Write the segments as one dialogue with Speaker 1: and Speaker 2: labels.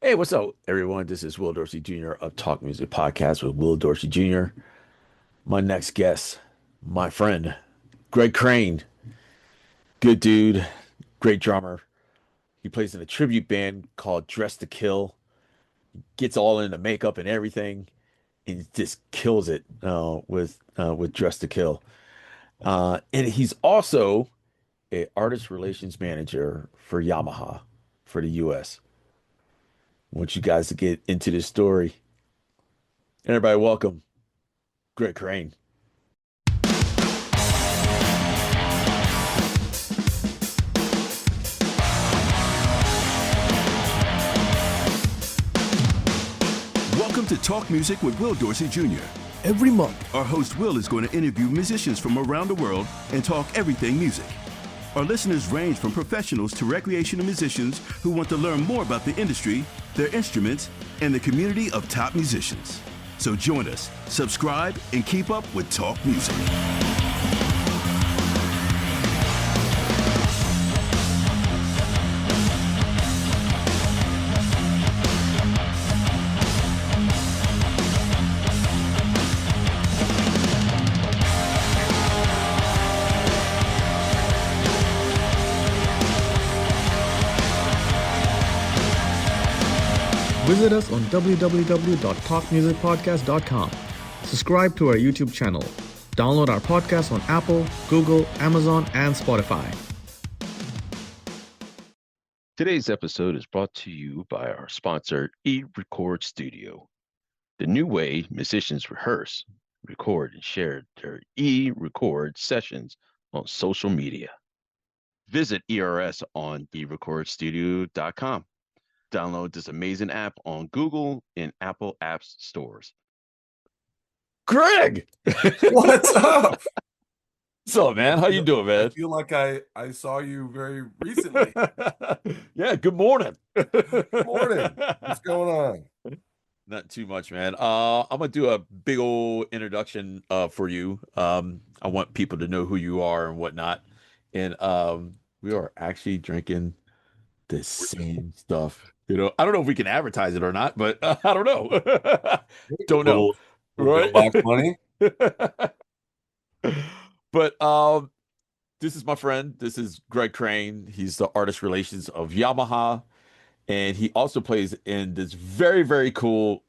Speaker 1: Hey, what's up, everyone? This is Will Dorsey Jr. of Talk Music Podcast with Will Dorsey Jr. My next guest, my friend, Greg Crane. Good dude, great drummer. He plays in a tribute band called Dress to Kill. Gets all into makeup and everything, and just kills it with Dress to Kill. And he's also a artist relations manager for Yamaha for the U.S. Want you guys to get into this story. Everybody, welcome Greg Crane.
Speaker 2: Welcome to Talk Music with Will Dorsey Jr.
Speaker 3: Every month,
Speaker 2: Our host Will is going to interview musicians from around the world and talk everything music. Our listeners range from professionals to recreational musicians who want to learn more about the industry, their instruments, and the community of top musicians. So join us, subscribe, and keep up with Talk Music.
Speaker 3: visit us on www.talkmusicpodcast.com. Subscribe to our YouTube channel. Download our podcast on Apple, Google, Amazon, and Spotify.
Speaker 4: Today's episode is brought to you by our sponsor, E-Record Studio, the new way musicians rehearse, record, and share their E-Record sessions on social media. Visit ERS on erecordstudio.com. Download this amazing app on Google and Apple Apps stores.
Speaker 1: Greg,
Speaker 5: What's up?
Speaker 1: what's up, man? How you doing,
Speaker 5: I
Speaker 1: man?
Speaker 5: feel like I saw you very recently.
Speaker 1: Yeah, good morning.
Speaker 5: Good morning. What's going on?
Speaker 1: Not too much, man. I'm gonna do a big old introduction for you. I want people to know who you are and whatnot. And we are actually drinking the same stuff. I don't know if we can advertise it or not, but I don't know. Don't know,
Speaker 5: Little
Speaker 1: right?
Speaker 5: mailbox money.
Speaker 1: But this is my friend. This is Greg Crane. He's the artist relations of Yamaha, and he also plays in this very, very cool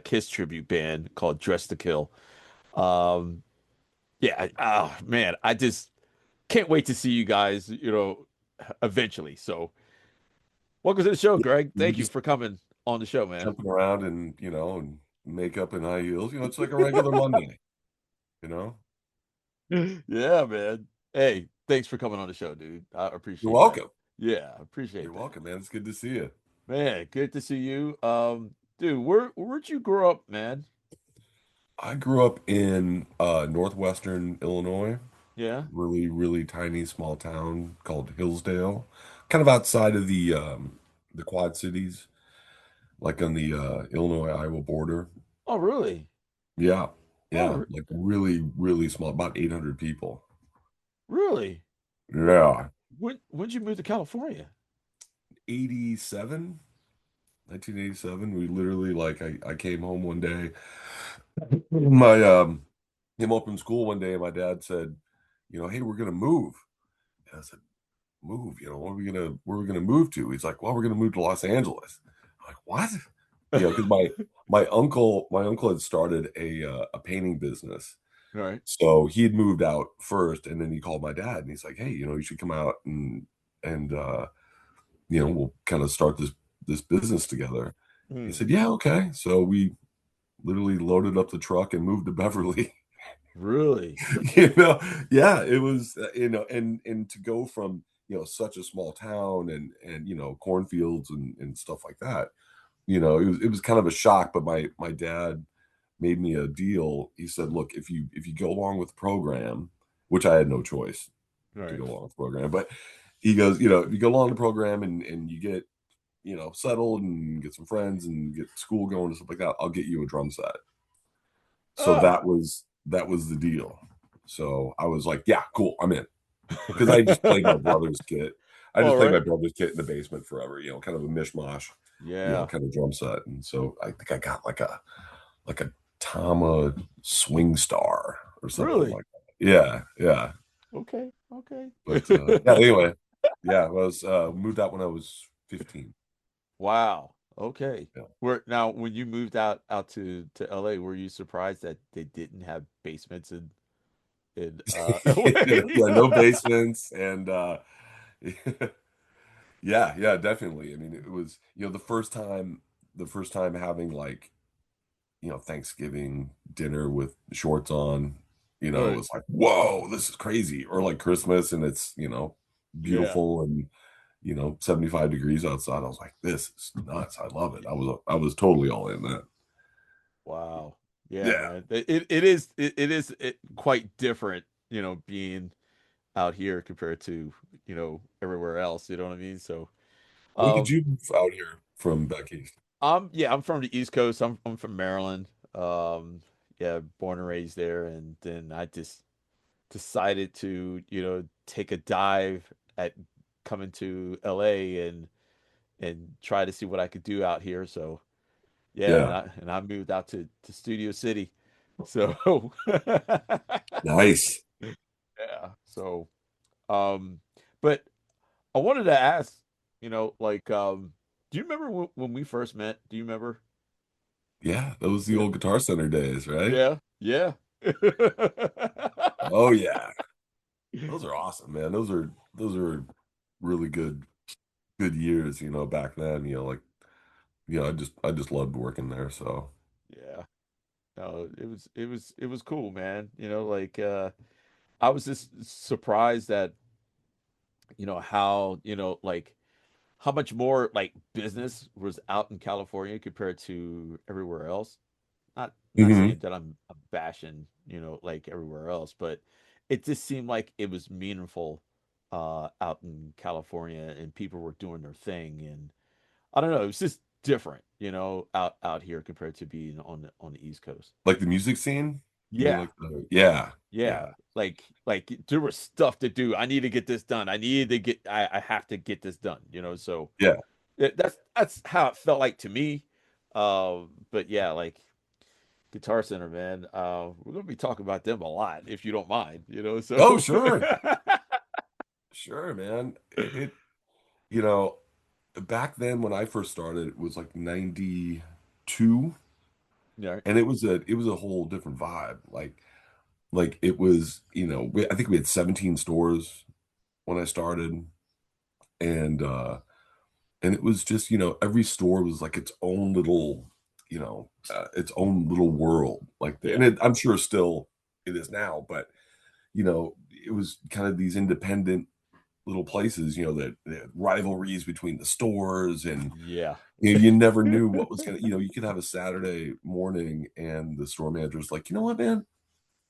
Speaker 1: Kiss tribute band called Dress to Kill. Um, yeah, oh man, I just can't wait to see you guys, eventually. So welcome to the show, Greg.
Speaker 5: You
Speaker 1: Thank you
Speaker 5: just
Speaker 1: for coming on the show, man.
Speaker 5: jumping around and and makeup and high heels. It's like a regular Monday. You know.
Speaker 1: Yeah, man. Hey, thanks for coming on the show, dude. I
Speaker 5: You're
Speaker 1: appreciate that.
Speaker 5: welcome.
Speaker 1: Yeah, I appreciate
Speaker 5: You're
Speaker 1: that.
Speaker 5: welcome, man. It's good to see you.
Speaker 1: Man, good to see you. Dude, where'd you grow up, man?
Speaker 5: I grew up in northwestern Illinois,
Speaker 1: Yeah.
Speaker 5: really, really tiny small town called Hillsdale, kind of outside of the Quad Cities, like on the Illinois-Iowa border.
Speaker 1: Oh, really?
Speaker 5: Yeah,
Speaker 1: Oh,
Speaker 5: yeah, like really, really small, about 800 people.
Speaker 1: really?
Speaker 5: Yeah,
Speaker 1: When'd you move to California?
Speaker 5: 87, 1987. We literally I came home one day. My came home from school one day and my dad said, hey, we're gonna move. And I said, move, where are we gonna move to? He's like, well, we're gonna move to Los Angeles. I'm like, what? Because my uncle had started a painting business.
Speaker 1: All right.
Speaker 5: So he had moved out first, and then he called my dad, and he's like, "Hey, you should come out and we'll kind of start this business together." He
Speaker 1: Hmm.
Speaker 5: said, "Yeah, okay." So we literally loaded up the truck and moved to Beverly.
Speaker 1: Really?
Speaker 5: Yeah, it was and to go from such a small town and cornfields and stuff like that. It was kind of a shock, but my dad made me a deal. He said, "Look, if you go along with the program," which I had no choice
Speaker 1: All
Speaker 5: to
Speaker 1: right.
Speaker 5: go along with the program, but he goes, if you go along the program and you get settled and get some friends and get school going and stuff like that, I'll get you a drum set. So
Speaker 1: Oh.
Speaker 5: that was the deal. So I was like, yeah, cool, I'm in. Because I just played my brother's kit. I just
Speaker 1: All
Speaker 5: played my
Speaker 1: right.
Speaker 5: brother's kit in the basement forever, kind of a mishmash.
Speaker 1: Yeah.
Speaker 5: kind of drum set. And so I think I got like a Tama Swing Star or something
Speaker 1: Really?
Speaker 5: like that. Yeah, yeah.
Speaker 1: Okay. Okay.
Speaker 5: But yeah, anyway, yeah, I was moved out when I was 15.
Speaker 1: Wow. Okay.
Speaker 5: Yeah.
Speaker 1: Where now when you moved out to LA, were you surprised that they didn't have basements in LA?
Speaker 5: Yeah, no basements and yeah, yeah, definitely. I mean, it was, the first time having like, Thanksgiving dinner with shorts on, it
Speaker 1: Right.
Speaker 5: was like, whoa, this is crazy. Or like Christmas and it's,
Speaker 1: Yeah.
Speaker 5: beautiful and 75 degrees outside. I was like, this is nuts. I love it. I was totally all in that.
Speaker 1: Wow. Yeah,
Speaker 5: Yeah.
Speaker 1: man. It is quite different, being out here compared to, everywhere else, you know what I mean? So,
Speaker 5: When did
Speaker 1: um
Speaker 5: you move out here from back east?
Speaker 1: I'm from the East Coast. I'm from Maryland. Yeah, born and raised there, and then I just decided to, take a dive at coming to LA and try to see what I could do out here. So yeah, and
Speaker 5: Yeah.
Speaker 1: I moved out to Studio City. So
Speaker 5: Nice.
Speaker 1: yeah. So um but I wanted to ask, like do you remember when we first met? Do you remember?
Speaker 5: Yeah. That was the
Speaker 1: Yeah.
Speaker 5: old Guitar Center days, right?
Speaker 1: Yeah. Yeah.
Speaker 5: Oh yeah. Those are awesome, man. Those are really good years, back then, like, I just loved working there. So
Speaker 1: Yeah. No, it was cool, man. Like I was just surprised that, how, like how much more like business was out in California compared to everywhere else. Not
Speaker 5: hmm
Speaker 1: saying that I'm bashing, like everywhere else, but it just seemed like it was meaningful out in California and people were doing their thing, and I don't know, it was just different, out here compared to being on the East Coast.
Speaker 5: like the music scene. You mean
Speaker 1: Yeah.
Speaker 5: like yeah,
Speaker 1: Yeah.
Speaker 5: yeah,
Speaker 1: Like there was stuff to do. I need to get this done. I have to get this done, so
Speaker 5: yeah.
Speaker 1: that's how it felt like to me. But yeah, like Guitar Center, man. We're gonna be talking about them a lot, if you don't mind,
Speaker 5: Oh,
Speaker 1: so
Speaker 5: sure. Sure, man. You know, back then when I first started, it was like 92,
Speaker 1: yeah.
Speaker 5: and it was a whole different vibe. Like it was, I think we had 17 stores when I started, and it was just, every store was like its own little world, like
Speaker 1: Yeah.
Speaker 5: I'm sure still it is now, but it was kind of these independent little places, that rivalries between the stores, and
Speaker 1: Yeah.
Speaker 5: you never knew what was gonna, you could have a Saturday morning and the store manager's like, you know what, man,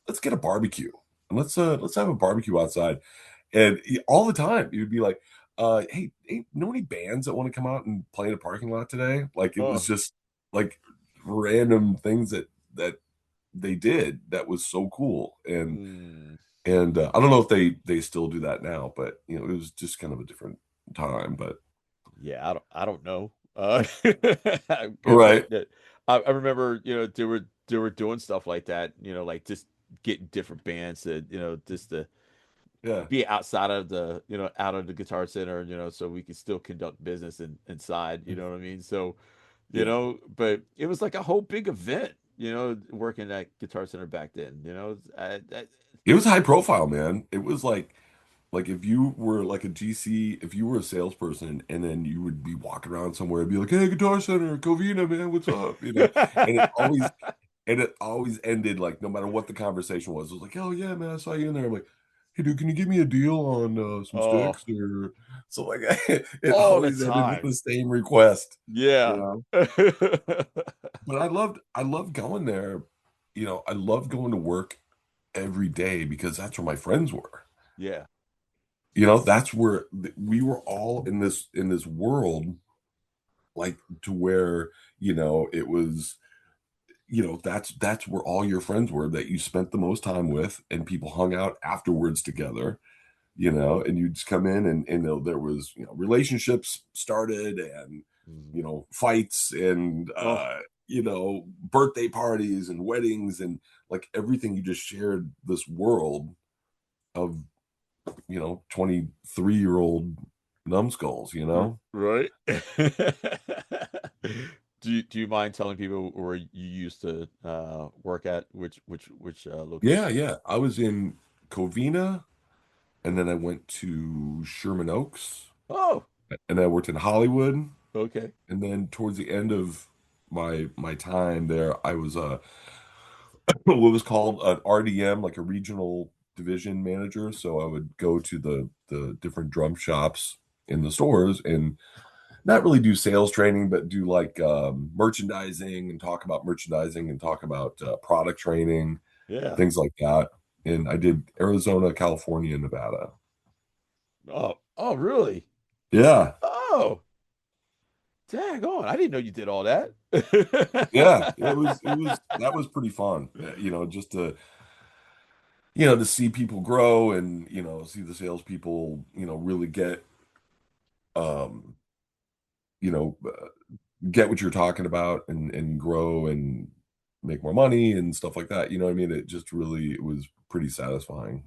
Speaker 5: let's get a barbecue and let's have a barbecue outside. And all the time you'd be like, hey, know any bands that want to come out and play in a parking lot today? Like it was
Speaker 1: Oh.
Speaker 5: just like random things that they did that was so cool. And
Speaker 1: Mm.
Speaker 5: I don't know if they still do that now, but it was just kind of a different time. But
Speaker 1: Yeah, I don't know. 'Cause
Speaker 5: right,
Speaker 1: I remember, they were doing stuff like that, like just getting different bands to, just to
Speaker 5: yeah,
Speaker 1: be outside of the, out of the Guitar Center, so we could still conduct business inside, you know what I mean? So,
Speaker 5: yeah.
Speaker 1: but it was like a whole big event, working at Guitar Center back then,
Speaker 5: It was high profile, man. It was like if you were like a GC, if you were a salesperson, and then you would be walking around somewhere and be like, "Hey, Guitar Center, Covina, man, what's up?" And it always ended like, no matter what the conversation was, it was like, "Oh yeah, man, I saw you in there." I'm like, "Hey, dude, can you give me a deal on some
Speaker 1: Oh,
Speaker 5: sticks or so?" Like it
Speaker 1: all the
Speaker 5: always ended with
Speaker 1: time.
Speaker 5: the same request, you
Speaker 1: Yeah.
Speaker 5: know. But I loved going there. I loved going to work every day because that's where my friends were.
Speaker 1: Yeah.
Speaker 5: That's where we were all in this world, like, to where, it was, that's where all your friends were that you spent the most time with, and people hung out afterwards together, and you just come in, and there was, relationships started, and
Speaker 1: Mhm.
Speaker 5: fights and
Speaker 1: Oh,
Speaker 5: birthday parties and weddings and like everything. You just shared this world of 23-year-old numbskulls.
Speaker 1: right. Do you mind telling people where you used to work at? Which
Speaker 5: Yeah,
Speaker 1: location?
Speaker 5: yeah. I was in Covina, and then I went to Sherman Oaks,
Speaker 1: Oh,
Speaker 5: and I worked in Hollywood,
Speaker 1: okay.
Speaker 5: and then towards the end of my time there, I was what was called an RDM, like a regional division manager. So I would go to the different drum shops in the stores and not really do sales training, but do like merchandising and talk about merchandising and talk about product training,
Speaker 1: Yeah.
Speaker 5: things like that. And I did Arizona, California, and Nevada.
Speaker 1: Oh, really?
Speaker 5: Yeah,
Speaker 1: Oh, dang on. I didn't know you did all that.
Speaker 5: yeah. It was that was pretty fun. Just to see people grow and see the salespeople really um you know get what you're talking about and grow and make more money and stuff like that. You know what I mean? It was pretty satisfying,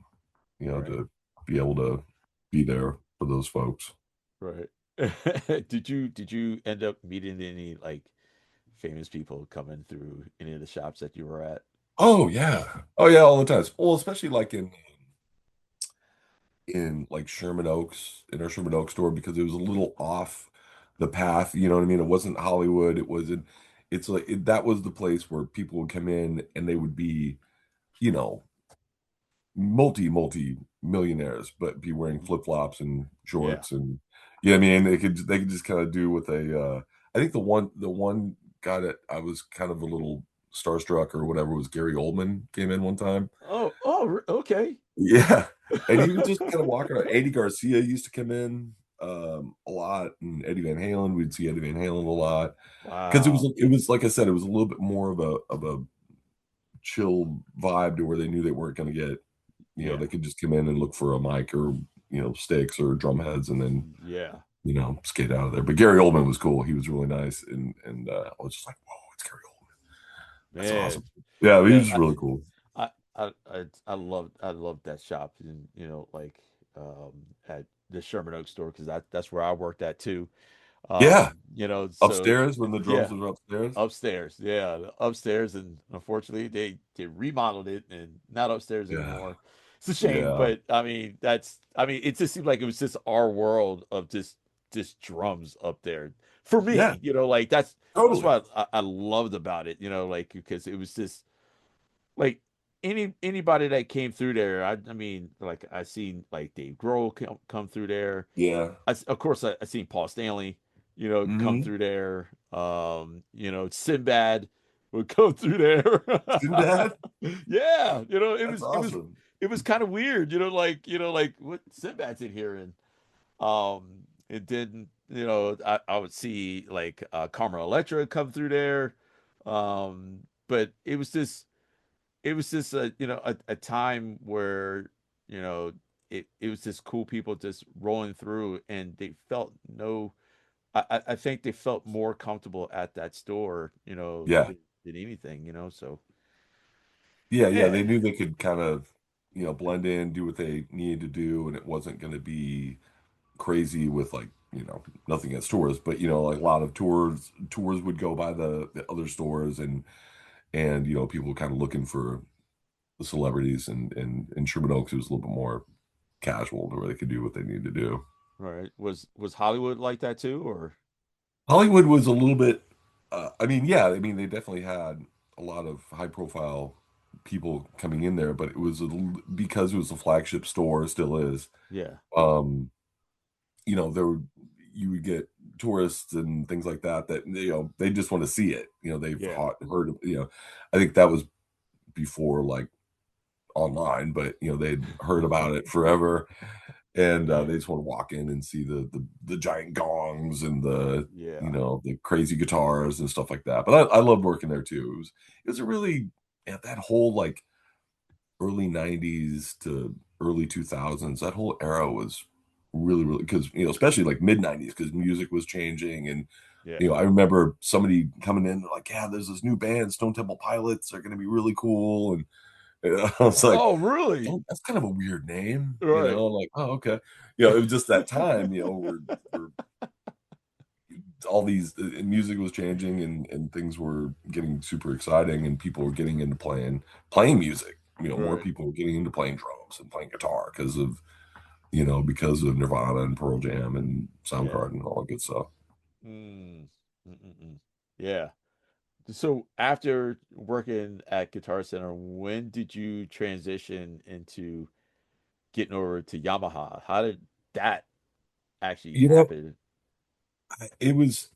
Speaker 1: Right,
Speaker 5: to be able to be there for those folks.
Speaker 1: right. Did you end up meeting any like famous people coming through any of the shops that you were at?
Speaker 5: Oh yeah. Oh yeah, all the time. Well, especially like in like Sherman Oaks, in our Sherman Oaks store, because it was a little off the path. You know what I mean? It wasn't Hollywood. It's like that was the place where people would come in and they would be, you know, multi millionaires, but be wearing
Speaker 1: Mhm.
Speaker 5: flip flops and
Speaker 1: Yeah.
Speaker 5: shorts, and I mean, they could just kind of do with I think the one guy that I was kind of a little starstruck or whatever was Gary Oldman came in one time.
Speaker 1: Okay.
Speaker 5: Yeah, and he was just kind of walking around. Eddie Garcia used to come in a lot, and Eddie Van Halen. We'd see Eddie Van Halen a lot because
Speaker 1: Wow.
Speaker 5: it was like I said, it was a little bit more of a chill vibe to where they knew they weren't going to get
Speaker 1: Yeah.
Speaker 5: they could just come in and look for a mic or sticks or drum heads and then
Speaker 1: Yeah.
Speaker 5: skate out of there. But Gary Oldman was cool. He was really nice, and I was just like, whoa, it's Gary Oldman. That's
Speaker 1: Man.
Speaker 5: awesome. Yeah, he was
Speaker 1: Yeah.
Speaker 5: just really cool.
Speaker 1: I loved that shop and like at the Sherman Oaks store because that's where I worked at too.
Speaker 5: Yeah,
Speaker 1: So
Speaker 5: upstairs when the drums
Speaker 1: yeah,
Speaker 5: was upstairs.
Speaker 1: upstairs. Yeah, upstairs, and unfortunately they remodeled it and not upstairs
Speaker 5: Yeah,
Speaker 1: anymore. It's a shame,
Speaker 5: yeah,
Speaker 1: but I mean it just seemed like it was just our world of just drums up there for
Speaker 5: yeah,
Speaker 1: me. Like that's
Speaker 5: totally.
Speaker 1: what I loved about it. Like because it was just like anybody that came through there. I mean like I seen like Dave Grohl come through there.
Speaker 5: Yeah.
Speaker 1: Of course, I seen Paul Stanley, come
Speaker 5: Hmm.
Speaker 1: through there. Sinbad would come through there.
Speaker 5: Sinbad.
Speaker 1: Yeah, it
Speaker 5: That's
Speaker 1: was it was
Speaker 5: awesome.
Speaker 1: it was kind of weird, like what Sinbad's in here, and then I would see like Carmen Electra come through there, but it was just a time where you know it was just cool people just rolling through and they felt no I think they felt more comfortable at that store
Speaker 5: Yeah,
Speaker 1: than anything so
Speaker 5: yeah, yeah.
Speaker 1: yeah
Speaker 5: They knew they could kind of blend in, do what they needed to do, and it wasn't going to be crazy with like nothing against tours, but like a lot of tours would go by the other stores, and people were kind of looking for the celebrities, and in Sherman Oaks it was a little bit more casual to where they could do what they needed to do.
Speaker 1: right was Hollywood like that too or
Speaker 5: Hollywood was a little bit I mean, yeah, I mean they definitely had a lot of high profile people coming in there, but it was because it was a flagship store, still is.
Speaker 1: yeah
Speaker 5: um there were you would get tourists and things like that they just want to see it. They've
Speaker 1: yeah
Speaker 5: heard of, I think that was before like online, but they'd heard about it forever, and they just want to walk in and see the giant gongs and the
Speaker 1: yeah
Speaker 5: the crazy guitars and stuff like that. But I loved working there too. It was a really, yeah, that whole like early 90s to early 2000s, that whole era was really, really, because especially like mid 90s, because music was changing, and
Speaker 1: Yeah.
Speaker 5: I remember somebody coming in like, yeah, there's this new band, Stone Temple Pilots. They're going to be really cool. And I was like,
Speaker 1: Oh, really?
Speaker 5: oh, that's kind of a weird name,
Speaker 1: Right.
Speaker 5: like, oh, okay. It was just that time, we're all these music was changing and things were getting super exciting and people were getting into playing music. More
Speaker 1: Right.
Speaker 5: people were getting into playing drums and playing guitar because of Nirvana and Pearl Jam and
Speaker 1: Yeah.
Speaker 5: Soundgarden and all that good stuff.
Speaker 1: Mm. Mm-mm-mm. Yeah. So after working at Guitar Center, when did you transition into getting over to Yamaha? How did that actually
Speaker 5: You know,
Speaker 1: happen?
Speaker 5: it was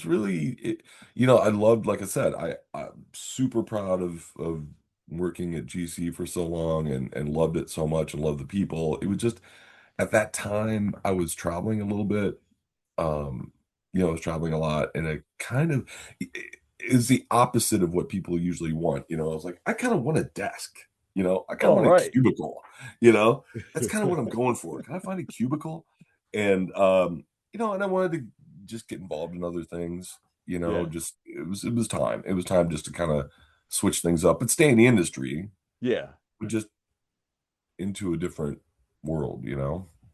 Speaker 5: really I loved, like I said, I'm super proud of working at GC for so long and loved it so much and loved the people. It was just at that time I was traveling a little bit. Um, I was traveling a lot and it kind of is the opposite of what people usually want. I was like, I kind of want a desk, I kind of
Speaker 1: Oh,
Speaker 5: want a
Speaker 1: right.
Speaker 5: cubicle, you know, that's kind of what I'm going for. Can I find a cubicle? And and I wanted to just get involved in other things,
Speaker 1: Yeah.
Speaker 5: just it was time. It was time just to kind of switch things up, but stay in the industry,
Speaker 1: Yeah.
Speaker 5: but just into a different world,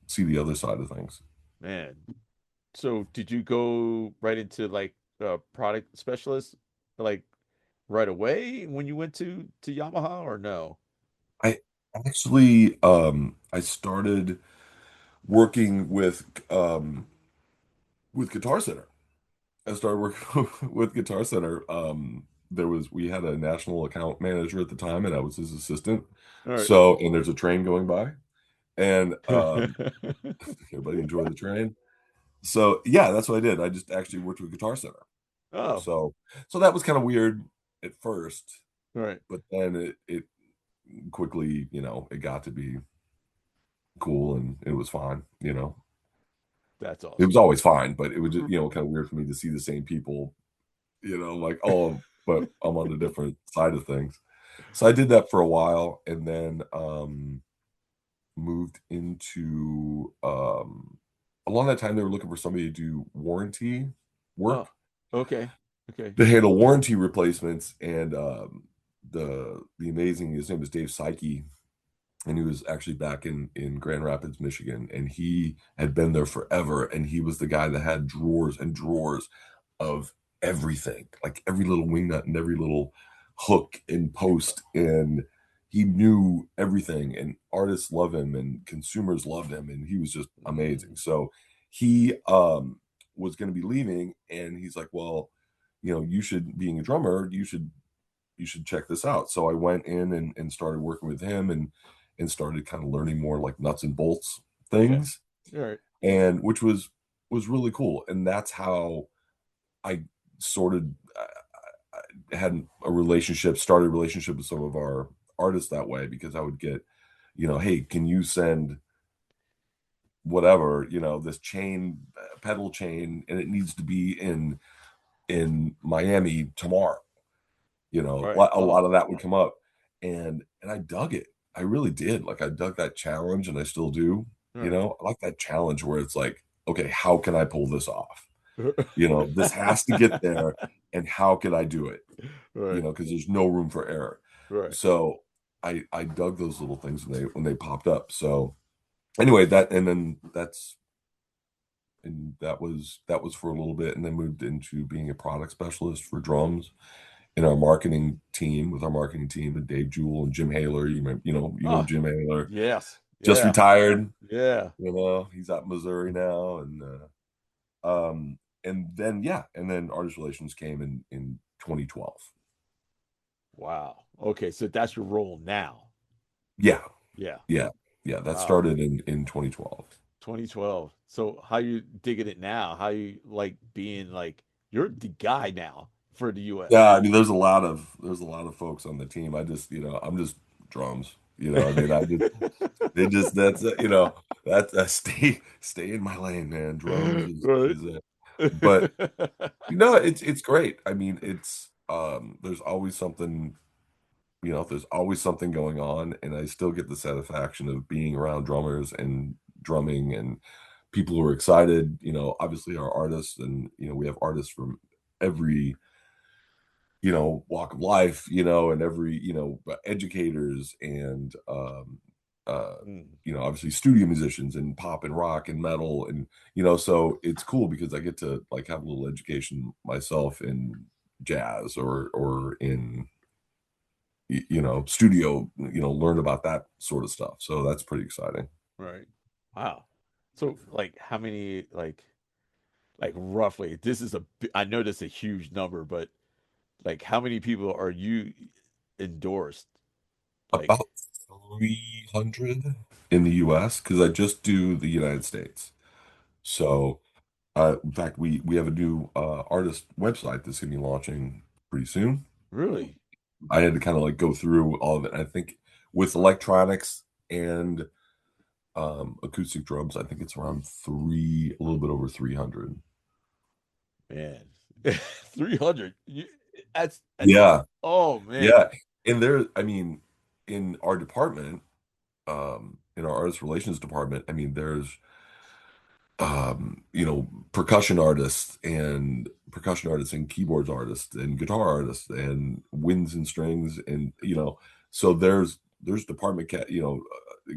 Speaker 5: see the other side of things.
Speaker 1: Man. So did you go right into like a product specialist like right away when you went to Yamaha or no?
Speaker 5: I actually I started working with Guitar Center. I started working with Guitar Center. We had a national account manager at the time, and I was his assistant.
Speaker 1: All right.
Speaker 5: So, and there's a train going by, and everybody enjoy the train. So, yeah, that's what I did. I just actually worked with Guitar Center.
Speaker 1: Oh,
Speaker 5: So that was kind of weird at first,
Speaker 1: all right.
Speaker 5: but then it quickly, it got to be cool and it was fine.
Speaker 1: That's
Speaker 5: It was
Speaker 1: awesome.
Speaker 5: always fine, but it was just, kind of weird for me to see the same people, like, oh, but I'm on a different side of things. So I did that for a while and then moved into along that time they were looking for somebody to do warranty work
Speaker 1: Oh, okay. Okay.
Speaker 5: to handle warranty replacements and the amazing his name was Dave Psyche and he was actually back in Grand Rapids, Michigan, and he had been there forever. And he was the guy that had drawers and drawers of everything, like every little wing nut and every little hook and post, and he knew everything. And artists love him, and consumers loved him, and he was just amazing. So he was going to be leaving, and he's like, "Well, you should, being a drummer, you should check this out." So I went in and started working with him and started kind of learning more like nuts and bolts
Speaker 1: Yeah.
Speaker 5: things,
Speaker 1: All right.
Speaker 5: and which was really cool. And that's how I sorted started a relationship with some of our artists that way, because I would get, hey, can you send whatever, this chain, pedal chain, and it needs to be in Miami tomorrow.
Speaker 1: All right.
Speaker 5: A
Speaker 1: Oh,
Speaker 5: lot of that would come up, and I dug it. I really did. Like, I dug that challenge, and I still do.
Speaker 1: all right.
Speaker 5: I like that challenge where it's like, okay, how can I pull this off? This has to get there, and how could I do it?
Speaker 1: Right.
Speaker 5: Because there's no room for error.
Speaker 1: Right.
Speaker 5: So I dug those little things when they popped up. So anyway, that was for a little bit, and then moved into being a product specialist for drums in our marketing team with Dave Jewell and Jim Haler. You know
Speaker 1: Oh,
Speaker 5: Jim Haler,
Speaker 1: yes.
Speaker 5: just
Speaker 1: Yeah.
Speaker 5: retired.
Speaker 1: Yeah.
Speaker 5: He's out in Missouri now, and then yeah, and then artist relations came in 2012.
Speaker 1: Wow. Okay. So that's your role now.
Speaker 5: Yeah,
Speaker 1: Yeah.
Speaker 5: yeah, yeah. That
Speaker 1: Wow.
Speaker 5: started in 2012.
Speaker 1: 2012. So how you digging it now? How you like being like you're the guy now for the US?
Speaker 5: Yeah, I mean, there's a lot of folks on the team. I'm just drums. I mean, that's stay in my lane, man. Drums is
Speaker 1: Right.
Speaker 5: is it. But it's great. I mean, there's always something going on, and I still get the satisfaction of being around drummers and drumming and people are excited. Obviously our artists, and we have artists from every walk of life, and every educators and
Speaker 1: Mm.
Speaker 5: obviously studio musicians and pop and rock and metal, and so it's cool because I get to like have a little education myself in jazz or in studio, learn about that sort of stuff. So that's pretty exciting.
Speaker 1: Right. Wow. So like how many like roughly this is I know this is a huge number, but like how many people are you endorsed? Like
Speaker 5: About 300 in the US, because I just do the United States. So in fact, we have a new artist website that's going to be launching pretty soon.
Speaker 1: really?
Speaker 5: I had to kind of like go through all of it. I think with electronics and acoustic drums, I think it's around a little bit over 300.
Speaker 1: Man. 300. That's
Speaker 5: Yeah,
Speaker 1: oh man.
Speaker 5: yeah. And there, I mean, in our department, in our artist relations department, I mean, there's percussion artists and keyboards artists and guitar artists and winds and strings, and so there's department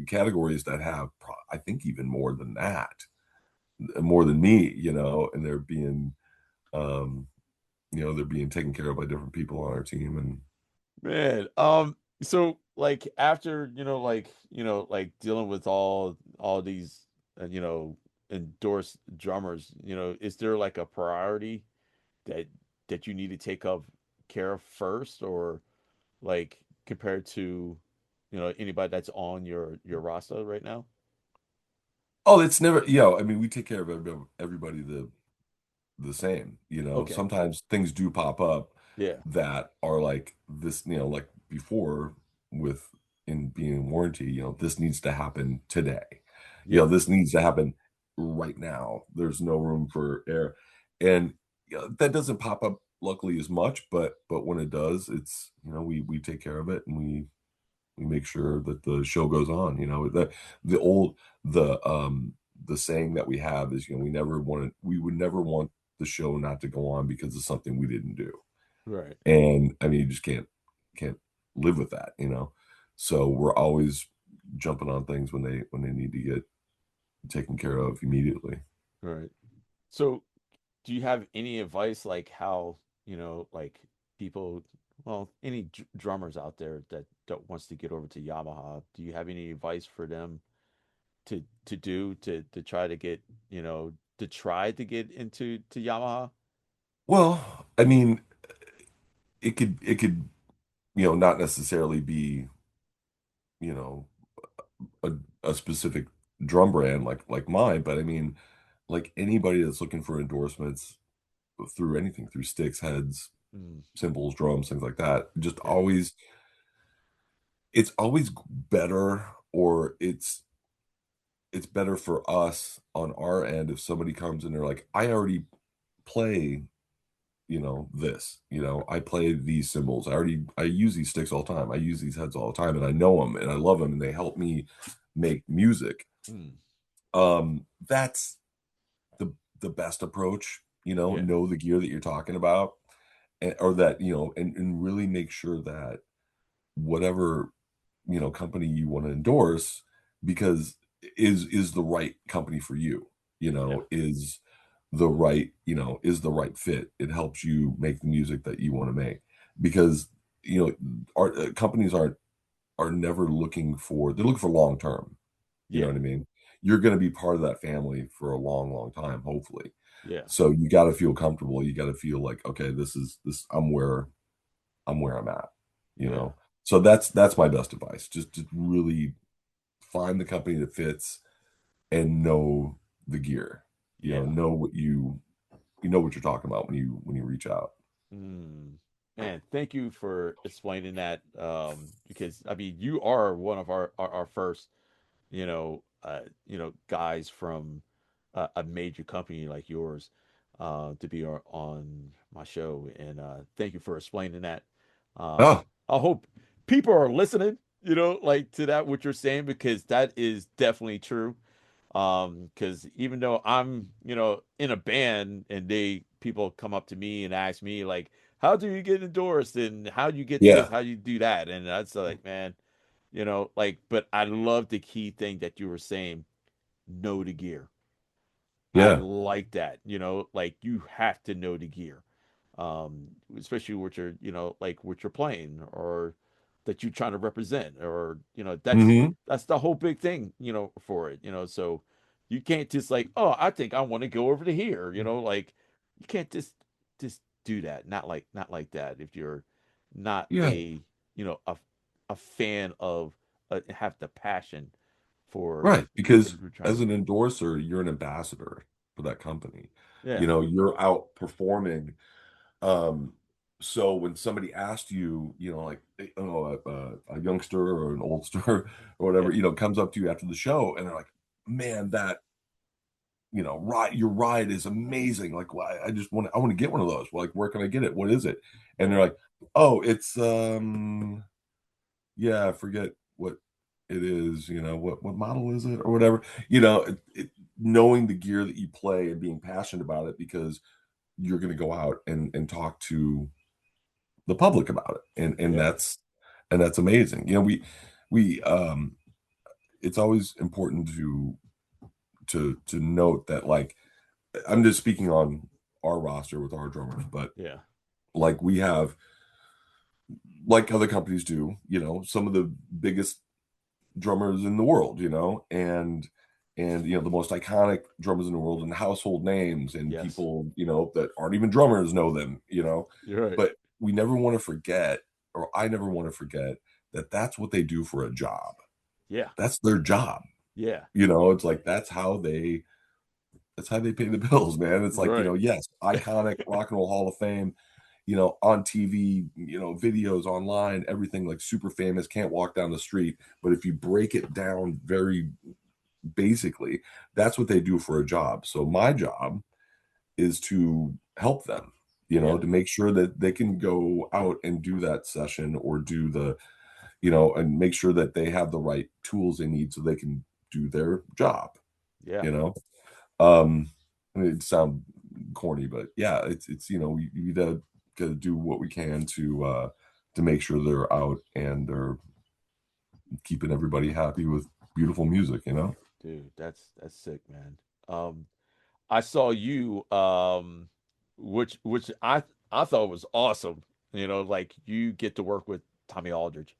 Speaker 5: categories that have I think even more than that, more than me, and um they're being taken care of by different people on our team. And
Speaker 1: Man, so like after, like dealing with all these endorsed drummers, is there like a priority that you need to take up care of first, or like compared to, anybody that's on your roster right now?
Speaker 5: oh, it's never, I mean, we take care of everybody the same.
Speaker 1: Okay.
Speaker 5: Sometimes things do pop up
Speaker 1: Yeah.
Speaker 5: that are like this, like before, with in being in warranty, this needs to happen today.
Speaker 1: Yeah.
Speaker 5: This needs to happen right now. There's no room for error. And that doesn't pop up luckily as much, but when it does, it's, we take care of it, and we make sure that the show goes on. The old the saying that we have is, we would never want the show not to go on because of something we didn't do.
Speaker 1: Right.
Speaker 5: And I mean, you just can't live with that. So we're always jumping on things when they need to get taken care of immediately.
Speaker 1: Right. So do you have any advice like how, like people, well, any drummers out there that don't wants to get over to Yamaha, do you have any advice for them to do to try to get, to try to get into to Yamaha?
Speaker 5: Well, I mean, it could not necessarily be you know a, a specific drum brand like mine, but I mean, like anybody that's looking for endorsements through anything, through sticks, heads,
Speaker 1: Mm,
Speaker 5: cymbals, drums, things like that, just
Speaker 1: yeah.
Speaker 5: always it's always better, or it's better for us on our end if somebody comes and they're like, I already play, I play these cymbals. I use these sticks all the time. I use these heads all the time, and I know them and I love them and they help me make music.
Speaker 1: Mm,
Speaker 5: That's the best approach.
Speaker 1: yeah.
Speaker 5: Know the gear that you're talking about, or that, and really make sure that whatever company you want to endorse, because is the right company for you,
Speaker 1: Yeah.
Speaker 5: is the right fit. It helps you make the music that you want to make, because our companies are never they're looking for long term. You know
Speaker 1: Yeah.
Speaker 5: what I mean? You're going to be part of that family for a long, long time, hopefully.
Speaker 1: Yeah.
Speaker 5: So you got to feel comfortable. You got to feel like, okay, this I'm where I'm at, you
Speaker 1: Yeah.
Speaker 5: know. So that's my best advice. Just to really find the company that fits and know the gear.
Speaker 1: Yeah.
Speaker 5: Know what you're talking about when you reach out.
Speaker 1: Mm. Man, thank you for explaining that. Because I mean, you are one of our first, guys from a major company like yours, to be on my show, and thank you for explaining that.
Speaker 5: Oh,
Speaker 1: I hope people are listening, like to that what you're saying, because that is definitely true. Because even though I'm, in a band and people come up to me and ask me like, how do you get endorsed and how do you get this,
Speaker 5: Yeah.
Speaker 1: how do you do that? And that's like, man, like, but I love the key thing that you were saying, know the gear. I
Speaker 5: Yeah.
Speaker 1: like that, like you have to know the gear, especially what you're, like what you're playing or that you're trying to represent, or
Speaker 5: Hmm.
Speaker 1: that's the whole big thing, for it, so you can't just like, oh, I think I want to go over to here, like you can't just do that, not like that if you're not
Speaker 5: Yeah.
Speaker 1: a fan of have the passion for
Speaker 5: Right.
Speaker 1: what
Speaker 5: Because
Speaker 1: you're trying to
Speaker 5: as an
Speaker 1: do.
Speaker 5: endorser, you're an ambassador for that company.
Speaker 1: Yeah,
Speaker 5: You're out performing. Um, so when somebody asked you, like, a youngster or an oldster or whatever,
Speaker 1: yeah,
Speaker 5: comes up to you after the show and they're like, man, that, ride, your ride is amazing. Like, well, I want to get one of those. Like, where can I get it? What is it? And
Speaker 1: yeah,
Speaker 5: they're like, oh, it's, yeah, I forget what it is, what model is it or whatever, knowing the gear that you play and being passionate about it because you're going to go out and talk to the public about it. And
Speaker 1: yeah,
Speaker 5: that's amazing. We it's always important to note that, like, I'm just speaking on our roster with our drummers, but
Speaker 1: yeah,
Speaker 5: like we have, like other companies do, some of the biggest drummers in the world, and the most iconic drummers in the world and household names and
Speaker 1: yes,
Speaker 5: people, that aren't even drummers know them.
Speaker 1: you're right.
Speaker 5: But we never want to forget, or I never want to forget, that that's what they do for a job.
Speaker 1: Yeah,
Speaker 5: That's their job.
Speaker 1: yeah,
Speaker 5: It's like that's how they pay the bills, man. It's like,
Speaker 1: right.
Speaker 5: yes, iconic Rock and Roll Hall of Fame, on TV, videos online, everything, like super famous, can't walk down the street. But if you break it down very basically, that's what they do for a job. So my job is to help them,
Speaker 1: Yeah,
Speaker 5: to make sure that they can go out and do that session or do and make sure that they have the right tools they need so they can do their job,
Speaker 1: yeah,
Speaker 5: you know? I mean, it sound corny, but yeah, it's we gotta do what we can to make sure they're out and they're keeping everybody happy with beautiful music.
Speaker 1: dude, that's sick, man. Um, I saw you, which I thought was awesome. Like you get to work with Tommy Aldridge.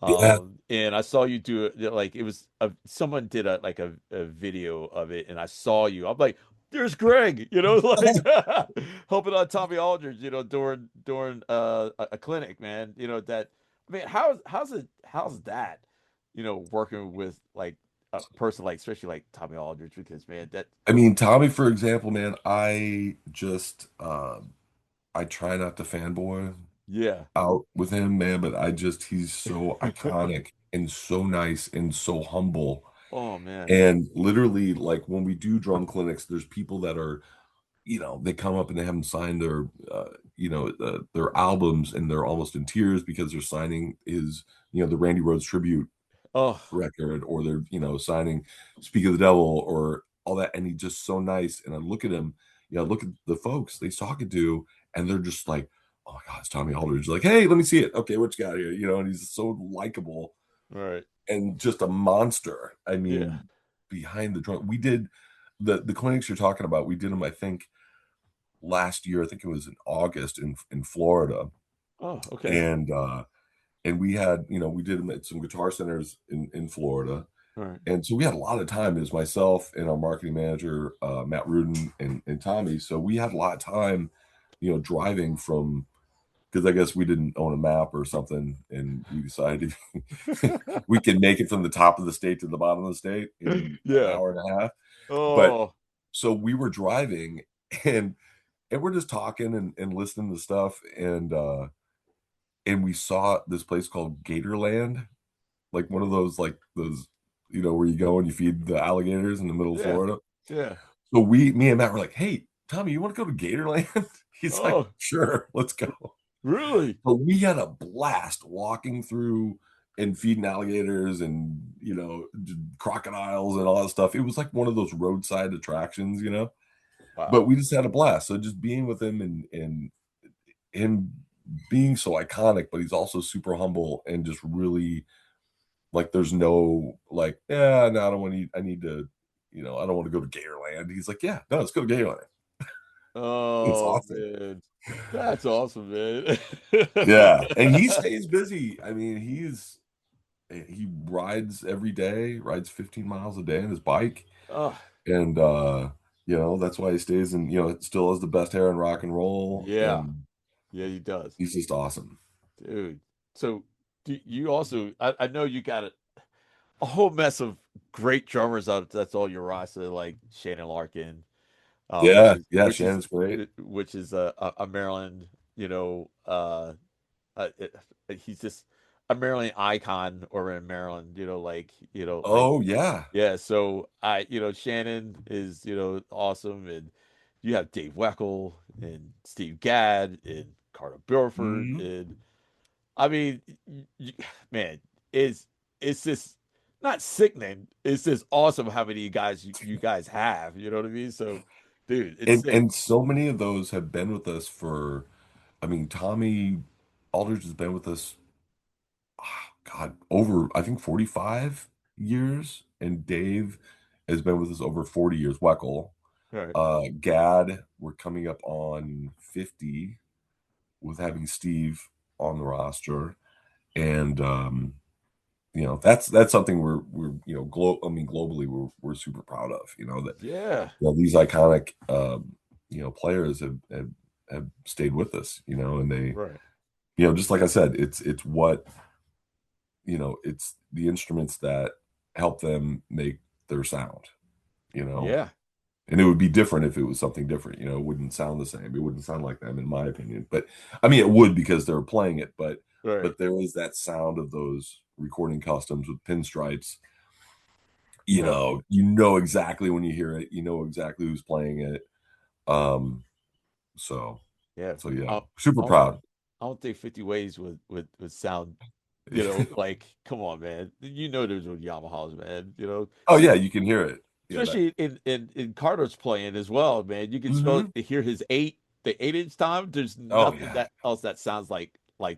Speaker 5: Yeah.
Speaker 1: And I saw you do it, like it was someone did a video of it, and I saw you. I'm like, there's Greg, like helping on Tommy Aldridge, during a clinic, man. That, I mean, how's that, working with like a person like, especially like Tommy Aldridge, because man, that,
Speaker 5: I mean, Tommy, for example, man, I try not to fanboy
Speaker 1: yeah,
Speaker 5: out with him, man, but he's so iconic and so nice and so humble.
Speaker 1: oh man,
Speaker 5: And literally, like when we do drum clinics, there's people that are, they come up and they haven't signed their albums and they're almost in tears because they're signing the Randy Rhoads tribute
Speaker 1: oh
Speaker 5: record, or they're signing Speak of the Devil or all that, and he's just so nice. And I look at him, look at the folks that he's talking to, and they're just like, oh my god, it's Tommy Aldridge. Like, hey, let me see it. Okay, what you got here? And he's so likable
Speaker 1: right,
Speaker 5: and just a monster. I
Speaker 1: yeah,
Speaker 5: mean, behind the drum, we did the clinics you're talking about, we did them, I think, last year. I think it was in August in Florida.
Speaker 1: oh okay,
Speaker 5: And we had, we did them at some guitar centers in Florida.
Speaker 1: all right,
Speaker 5: And so we had a lot of time. It was myself and our marketing manager, Matt Rudin, and Tommy. So we had a lot of time, driving from, because I guess we didn't own a map or something. And we decided we can make it from the top of the state to the bottom of the state in an
Speaker 1: yeah,
Speaker 5: hour and a half. But
Speaker 1: oh
Speaker 5: so we were driving and we're just talking and listening to stuff. And we saw this place called Gatorland, like one of those, like those, where you go and you feed the alligators in the middle of
Speaker 1: yeah,
Speaker 5: Florida.
Speaker 1: yeah,
Speaker 5: So me and Matt were like, hey, Tommy, you want to go to Gatorland? He's like,
Speaker 1: oh
Speaker 5: sure, let's go.
Speaker 1: really,
Speaker 5: But we had a blast walking through and feeding alligators and crocodiles and all that stuff. It was like one of those roadside attractions,
Speaker 1: Wow.
Speaker 5: but we just had a blast. So just being with him and him being so iconic, but he's also super humble and just really like there's no like, yeah, no, I don't want to I need to, I don't want to go to Gatorland. He's like, yeah, no, let's go to Gatorland. It's
Speaker 1: Oh
Speaker 5: awesome.
Speaker 1: man, that's awesome, man.
Speaker 5: Yeah. And he stays busy. I mean, he rides every day, rides 15 miles a day on his bike.
Speaker 1: Oh,
Speaker 5: And that's why he stays and still has the best hair in rock and roll.
Speaker 1: yeah,
Speaker 5: And
Speaker 1: yeah, he does,
Speaker 5: he's just awesome.
Speaker 1: dude. So you also, I know you got a whole mess of great drummers out. That's all your roster, like Shannon Larkin, which
Speaker 5: Yeah,
Speaker 1: is
Speaker 5: yeah, Shannon's great.
Speaker 1: a Maryland, uh, it, he's just a Maryland icon or in Maryland, like
Speaker 5: Oh yeah.
Speaker 1: yeah. So Shannon is awesome, and you have Dave Weckl and Steve Gadd and Carter Burford,
Speaker 5: Mhm.
Speaker 1: and I mean, man, it's just not sickening. It's just awesome how many guys you guys have. You know what I mean? So, dude, it's
Speaker 5: And
Speaker 1: sick.
Speaker 5: and so many of those have been with us for, I mean, Tommy Aldridge has been with us, God, over I think 45 years, and Dave has been with us over 40 years. Weckl,
Speaker 1: All right.
Speaker 5: Gad, we're coming up on 50 with having Steve on the roster, and that's something we're I mean globally we're super proud of. That
Speaker 1: Yeah.
Speaker 5: these iconic players have stayed with us. And they
Speaker 1: Right.
Speaker 5: just like I said, it's what it's the instruments that help them make their sound. You know,
Speaker 1: Yeah.
Speaker 5: and it would be different if it was something different. It wouldn't sound the same. It wouldn't sound like them, in my opinion. But I mean, it would because they're playing it. But
Speaker 1: Right.
Speaker 5: there is that sound of those recording customs with pinstripes.
Speaker 1: Yeah.
Speaker 5: Exactly when you hear it. You know exactly who's playing it. Um, so
Speaker 1: Yeah.
Speaker 5: so yeah,
Speaker 1: I,
Speaker 5: super
Speaker 1: I don't
Speaker 5: proud.
Speaker 1: I don't think 50 Ways would sound, like come on, man. There's with Yamahas, man.
Speaker 5: Oh yeah, you can hear it. Yeah, that.
Speaker 1: Especially in Carter's playing as well, man. You can
Speaker 5: Hmm.
Speaker 1: hear the 8 inch time. There's
Speaker 5: Oh
Speaker 1: nothing
Speaker 5: yeah.
Speaker 1: that else that sounds like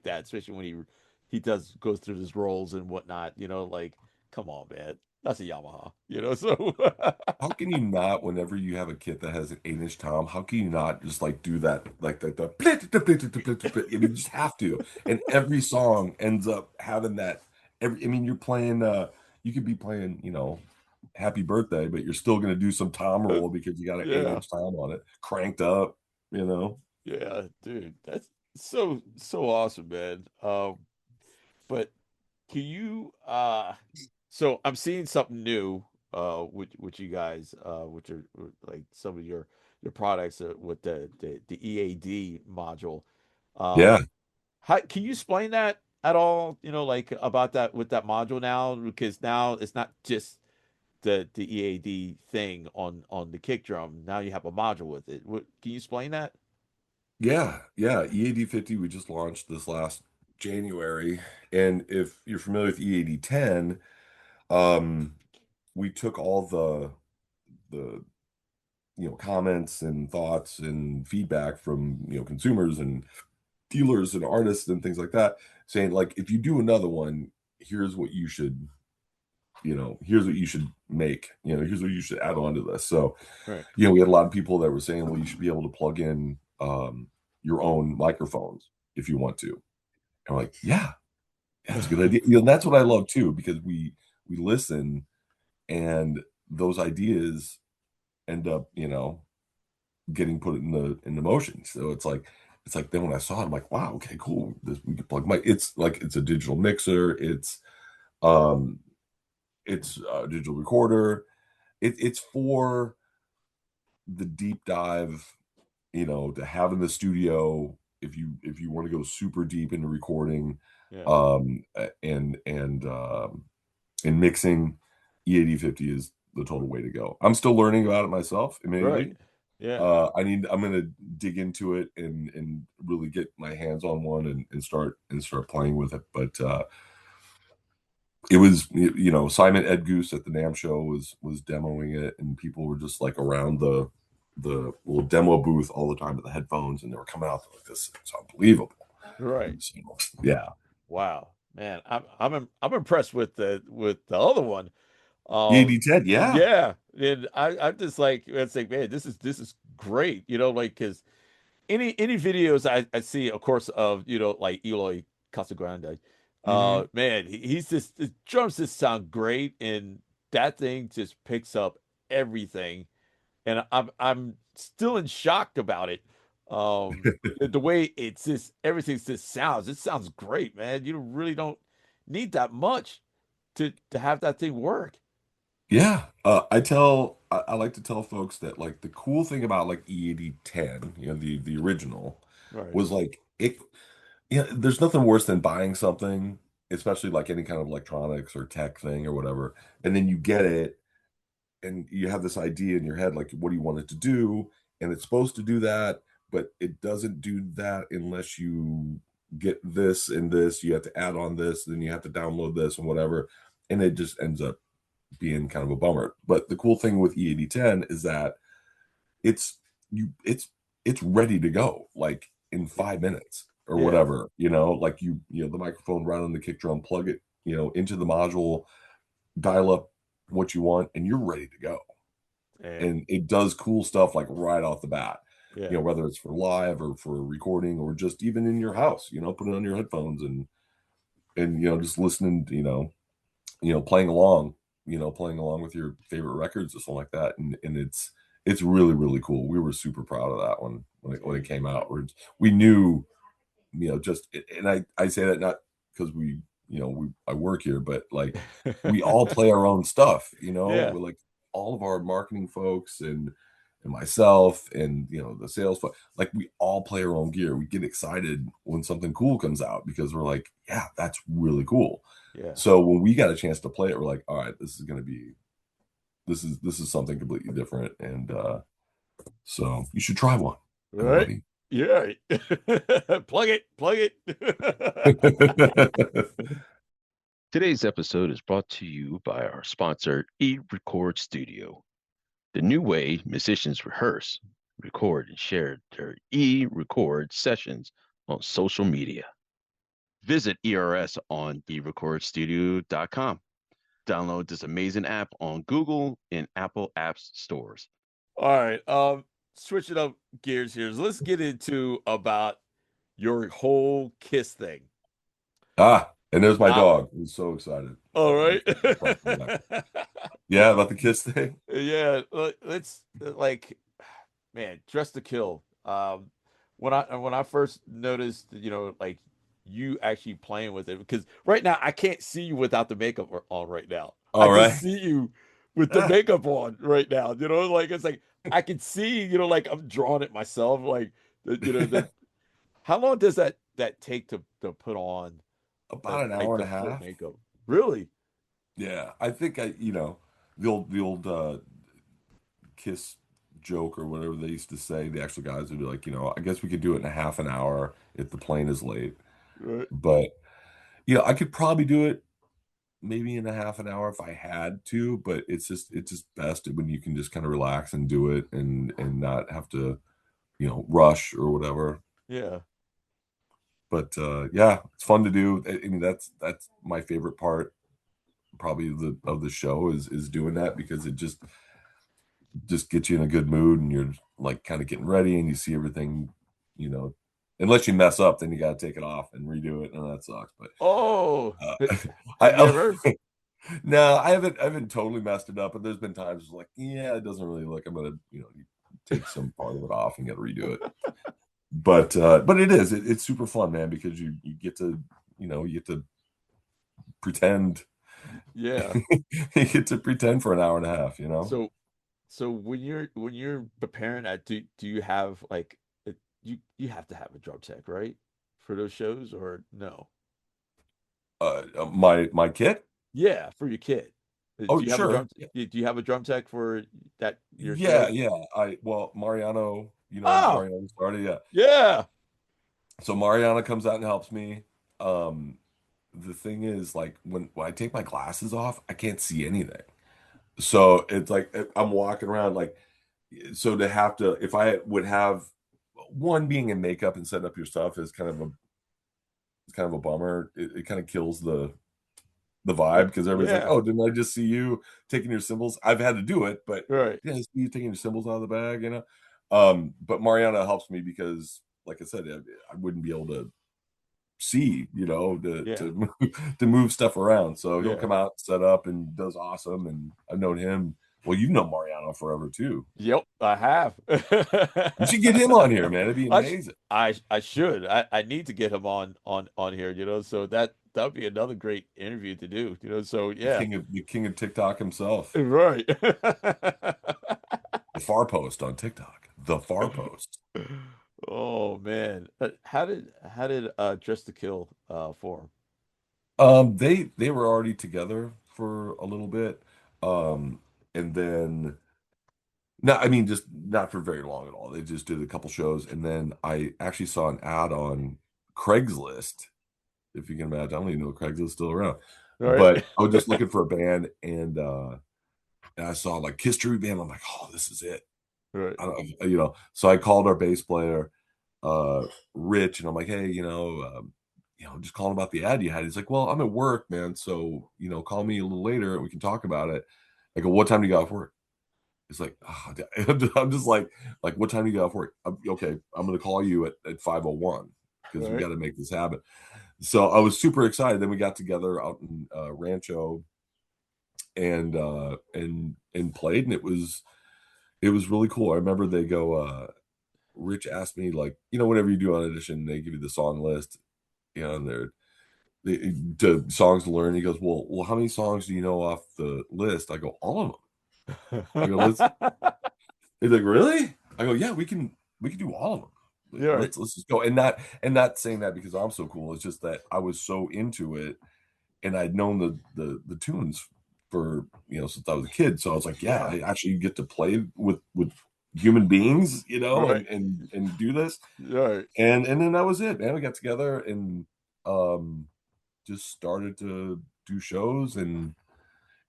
Speaker 1: that, especially when he goes through his rolls and whatnot. Like come on, man, that's a Yamaha. So
Speaker 5: How can you not, whenever you have a kit that has an 8-inch tom, how can you not just like do that, like the you just have to. And every song ends up having that. I mean, you're playing, you could be playing, Happy Birthday, but you're still going to do some tom roll because you got an 8
Speaker 1: yeah,
Speaker 5: inch tom on it, cranked up, you know?
Speaker 1: yeah, dude, that's so awesome, man. But can you so I'm seeing something new with you guys which are like some of your products with the EAD module.
Speaker 5: Yeah.
Speaker 1: How can you explain that at all, like about that with that module now, because now it's not just the EAD thing on the kick drum. Now you have a module with it. Can you explain that?
Speaker 5: Yeah. Yeah. EAD 50, we just launched this last January. And if you're familiar with EAD 10, um, we took all the comments and thoughts and feedback from consumers and dealers and artists and things like that, saying like, if you do another one, here's what you should here's what you should make, here's what you should add on to this. So
Speaker 1: Right.
Speaker 5: we had a lot of people that were saying, well, you should be able to plug in your own microphones if you want to. And I'm like, yeah, that's a good idea. And that's what I love too, because we listen, and those ideas end up getting put in the motion. So it's like then when I saw it, I'm like, wow, okay, cool. This we could plug my it's a digital mixer, um it's a digital recorder. It's for the deep dive, to have in the studio if you want to go super deep into recording,
Speaker 1: Yeah.
Speaker 5: and mixing. EAD 50 is the total way to go. I'm still learning about it myself,
Speaker 1: Right.
Speaker 5: admittedly.
Speaker 1: Yeah.
Speaker 5: I'm gonna dig into it and really get my hands on one and start playing with it. But it was, you know, Simon Ed Goose at the NAMM show was demoing it, and people were just like around the little demo booth all the time with the headphones, and they were coming out like, this is unbelievable.
Speaker 1: Right.
Speaker 5: So, yeah.
Speaker 1: Wow, man, I'm impressed with the other one.
Speaker 5: The AD10, yeah.
Speaker 1: Yeah, and I'm just like, it's like, man, this is great, like, because any videos I see, of course, of like Eloy Casagrande,
Speaker 5: Hmm.
Speaker 1: man, he's just, his drums just sound great, and that thing just picks up everything, and I'm still in shock about it. The way it's just everything just sounds, it sounds great, man. You really don't need that much to have that thing work.
Speaker 5: Yeah. I like to tell folks that like the cool thing about like E8010, you know, the original,
Speaker 1: Right.
Speaker 5: was like it, yeah, there's nothing worse than buying something, especially like any kind of electronics or tech thing or whatever, and then you get it and you have this idea in your head, like, what do you want it to do? And it's supposed to do that, but it doesn't do that unless you get this and this. You have to add on this, then you have to download this and whatever. And it just ends up being kind of a bummer. But the cool thing with E8010 is that it's you it's ready to go like in 5 minutes or
Speaker 1: Yeah.
Speaker 5: whatever, like you know, the microphone right on the kick drum, plug it, into the module, dial up what you want, and you're ready to go.
Speaker 1: And
Speaker 5: And it does cool stuff like right off the bat,
Speaker 1: yeah.
Speaker 5: whether it's for live or for recording or just even in your house, put it on your headphones and just listening, playing along with your favorite records or something like that. And it's really, really cool. We were super proud of that one when it came out. We knew, just, and I say that not because I work here, but like we all play our own stuff,
Speaker 1: Yeah.
Speaker 5: we're like all of our marketing folks and myself and the sales folks, like we all play our own gear. We get excited when something cool comes out because we're like, yeah, that's really cool.
Speaker 1: Yeah.
Speaker 5: So when we got a chance to play it, we're like, all right, this is something completely different. And so you should try one,
Speaker 1: Right.
Speaker 5: everybody.
Speaker 1: Yeah. Plug it. Plug it.
Speaker 4: Today's episode is brought to you by our sponsor, E-Record Studio, the new way musicians rehearse, record, and share their e-record sessions on social media. Visit ERS on erecordstudio.com. Download this amazing app on Google and Apple Apps stores.
Speaker 1: All right. Switching up gears here. So let's get into about your whole Kiss thing.
Speaker 5: And there's my
Speaker 1: Now,
Speaker 5: dog. He's so excited.
Speaker 1: all right.
Speaker 5: Yeah, about the kiss thing.
Speaker 1: Yeah, let's like, man, Dress to Kill. When I first noticed, like you actually playing with it, because right now I can't see you without the makeup on right now. I
Speaker 5: All
Speaker 1: can
Speaker 5: right.
Speaker 1: see you with the makeup on right now. Like it's like I can see, like I'm drawing it myself. Like the how long does that take to put on
Speaker 5: About an
Speaker 1: like
Speaker 5: hour and
Speaker 1: the
Speaker 5: a
Speaker 1: full
Speaker 5: half.
Speaker 1: makeup? Really?
Speaker 5: Yeah, I think the old kiss joke or whatever they used to say. The actual guys would be like, I guess we could do it in a half an hour if the plane is late.
Speaker 1: Right.
Speaker 5: But I could probably do it maybe in a half an hour if I had to. But it's just best when you can just kind of relax and do it and not have to rush or whatever.
Speaker 1: Yeah.
Speaker 5: But yeah, it's fun to do. I mean, that's my favorite part probably of the show is doing that, because it just gets you in a good mood and you're like kind of getting ready and you see everything, unless you mess up, then you got to take it off and redo it, and that sucks. But
Speaker 1: Oh, have you
Speaker 5: I
Speaker 1: ever?
Speaker 5: no, I haven't totally messed it up, but there's been times it's like, yeah, it doesn't really look, I'm gonna take some part of it off and got to redo it. But it's super fun, man, because you get to pretend.
Speaker 1: Yeah.
Speaker 5: You get to pretend for an hour and a half.
Speaker 1: So so when you're preparing that, do you have like you have to have a drum tech, right? For those shows, or no?
Speaker 5: My kit.
Speaker 1: Yeah, for your kid.
Speaker 5: Oh,
Speaker 1: Do you have a
Speaker 5: sure.
Speaker 1: drum do you have a drum tech for that your
Speaker 5: Yeah,
Speaker 1: shows?
Speaker 5: yeah. Mariano,
Speaker 1: Oh,
Speaker 5: Mariano started, yeah.
Speaker 1: yeah.
Speaker 5: So Mariana comes out and helps me. Um, the thing is, like, when I take my glasses off, I can't see anything. So it's like I'm walking around like, so to have to, if I would have one, being in makeup and setting up your stuff is kind of a bummer. It kind of kills the vibe, because everybody's like,
Speaker 1: Yeah.
Speaker 5: oh, didn't I just see you taking your symbols? I've had to do it, but
Speaker 1: Right.
Speaker 5: yeah, I see you taking your symbols out of the bag, you know. But Mariana helps me because, like I said, I wouldn't be able to see, you know,
Speaker 1: Yeah.
Speaker 5: to move stuff around. So he'll
Speaker 1: Yeah.
Speaker 5: come out, set up, and does awesome. And I've known him. Well, you've known Mariano forever too.
Speaker 1: Yep, I have.
Speaker 5: You should get him on here, man. It'd be
Speaker 1: I sh-
Speaker 5: amazing.
Speaker 1: I should. I need to get him on here, you know, so that would be another great interview to do, you know. So yeah.
Speaker 5: The king of TikTok himself.
Speaker 1: Right.
Speaker 5: The Far Post on TikTok. The Far Post.
Speaker 1: Oh man. How did Dress to Kill form?
Speaker 5: They were already together for a little bit. And then no, I mean, just not for very long at all. They just did a couple shows, and then I actually saw an ad on Craigslist. If you can imagine, I don't even know if Craigslist is still around.
Speaker 1: Right.
Speaker 5: But I was just looking for a band, and I saw like Kiss Tribute Band. I'm like, oh, this is it.
Speaker 1: Right.
Speaker 5: You know, so I called our bass player, Rich, and I'm like, hey, just calling about the ad you had. He's like, well, I'm at work, man. So, call me a little later and we can talk about it. I go, what time do you get off work? It's like, oh, I'm just like, what time do you get off work? Okay, I'm going to call you at 5:01 because we
Speaker 1: Right.
Speaker 5: got to make this happen. So I was super excited. Then we got together out in Rancho and played, and it was really cool. I remember they go, Rich asked me, like, whenever you do an audition, they give you the song list, and the songs to learn. He goes, well, how many songs do you know off the list? I go, all of them. I go, let's. He's like, really? I go, yeah, we can do all of them.
Speaker 1: Yeah. Right.
Speaker 5: Let's just go. And not saying that because I'm so cool. It's just that I was so into it, and I'd known the tunes for since I was a kid. So I was like, yeah, I actually get to play with human beings,
Speaker 1: Right.
Speaker 5: and do this.
Speaker 1: Right.
Speaker 5: And then that was it, man. We got together and just started to do shows, and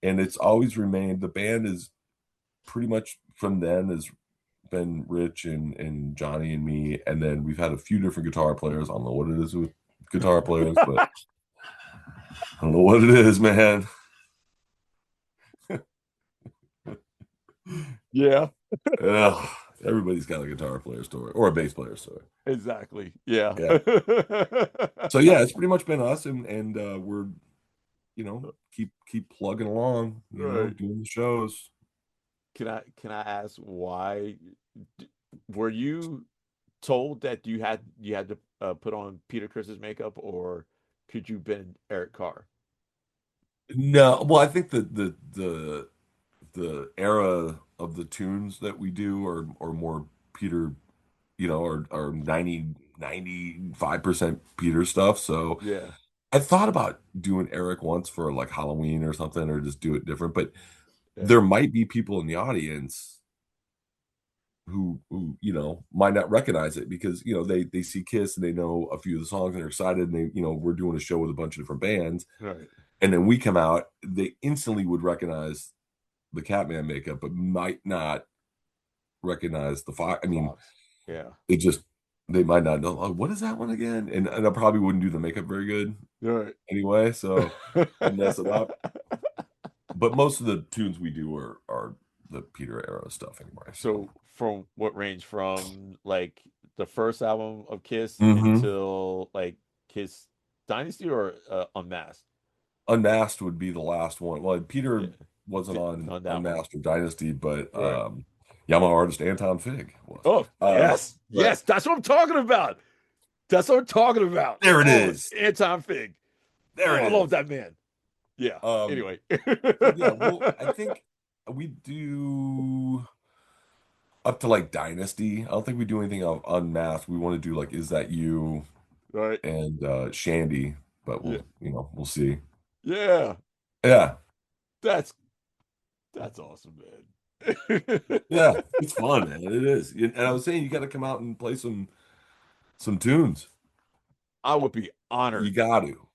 Speaker 5: it's always remained, the band is pretty much from then has been Rich and Johnny and me, and then we've had a few different guitar players. I don't know what it is with guitar players, but I don't know what it is, man.
Speaker 1: Yeah.
Speaker 5: Ugh, everybody's got a guitar player story or a bass player story.
Speaker 1: Exactly. Yeah.
Speaker 5: Yeah. So yeah, it's pretty much been us, and we're keep plugging along,
Speaker 1: Right.
Speaker 5: doing the shows.
Speaker 1: Can I ask why were you told that you had to put on Peter Chris's makeup, or could you been Eric Carr?
Speaker 5: No, well, I think the era of the tunes that we do are more Peter, are 95% Peter stuff. So
Speaker 1: Yeah.
Speaker 5: I thought about doing Eric once for like Halloween or something, or just do it different. But
Speaker 1: Yeah.
Speaker 5: there might be people in the audience who might not recognize it because they see Kiss and they know a few of the songs and they're excited, and they we're doing a show with a bunch of different bands,
Speaker 1: Right.
Speaker 5: and then we come out, they instantly would recognize the Catman makeup, but might not recognize the Fox. I mean,
Speaker 1: Fox. Yeah.
Speaker 5: They might not know, oh, what is that one again? And I probably wouldn't do the makeup very good
Speaker 1: Right.
Speaker 5: anyway, so I'd mess it up. But most of the tunes we do are the Peter era stuff anyway.
Speaker 1: So from what range from like the first album of Kiss
Speaker 5: Mhm.
Speaker 1: until like Kiss Dynasty or Unmasked?
Speaker 5: Unmasked would be the last one. Well, Peter
Speaker 1: Yeah.
Speaker 5: wasn't on
Speaker 1: On that one.
Speaker 5: Unmasked or Dynasty, but
Speaker 1: Right.
Speaker 5: Yamaha artist Anton Fig was.
Speaker 1: Oh, yes.
Speaker 5: but-
Speaker 1: Yes, that's what I'm talking about. That's what I'm talking about.
Speaker 5: There it
Speaker 1: Oh,
Speaker 5: is.
Speaker 1: Anton Fig.
Speaker 5: There it
Speaker 1: I
Speaker 5: is.
Speaker 1: love that man. Yeah. Anyway.
Speaker 5: Yeah, well, I think we do up to like Dynasty. I don't think we do anything on Unmasked. We want to do like Is That You
Speaker 1: Right.
Speaker 5: and Shandy, but we'll see.
Speaker 1: Yeah.
Speaker 5: Yeah.
Speaker 1: That's awesome, man.
Speaker 5: Yeah, it's fun, man. It is. And I was saying, you got to come out and play some tunes.
Speaker 1: I would be
Speaker 5: You
Speaker 1: honored.
Speaker 5: got to.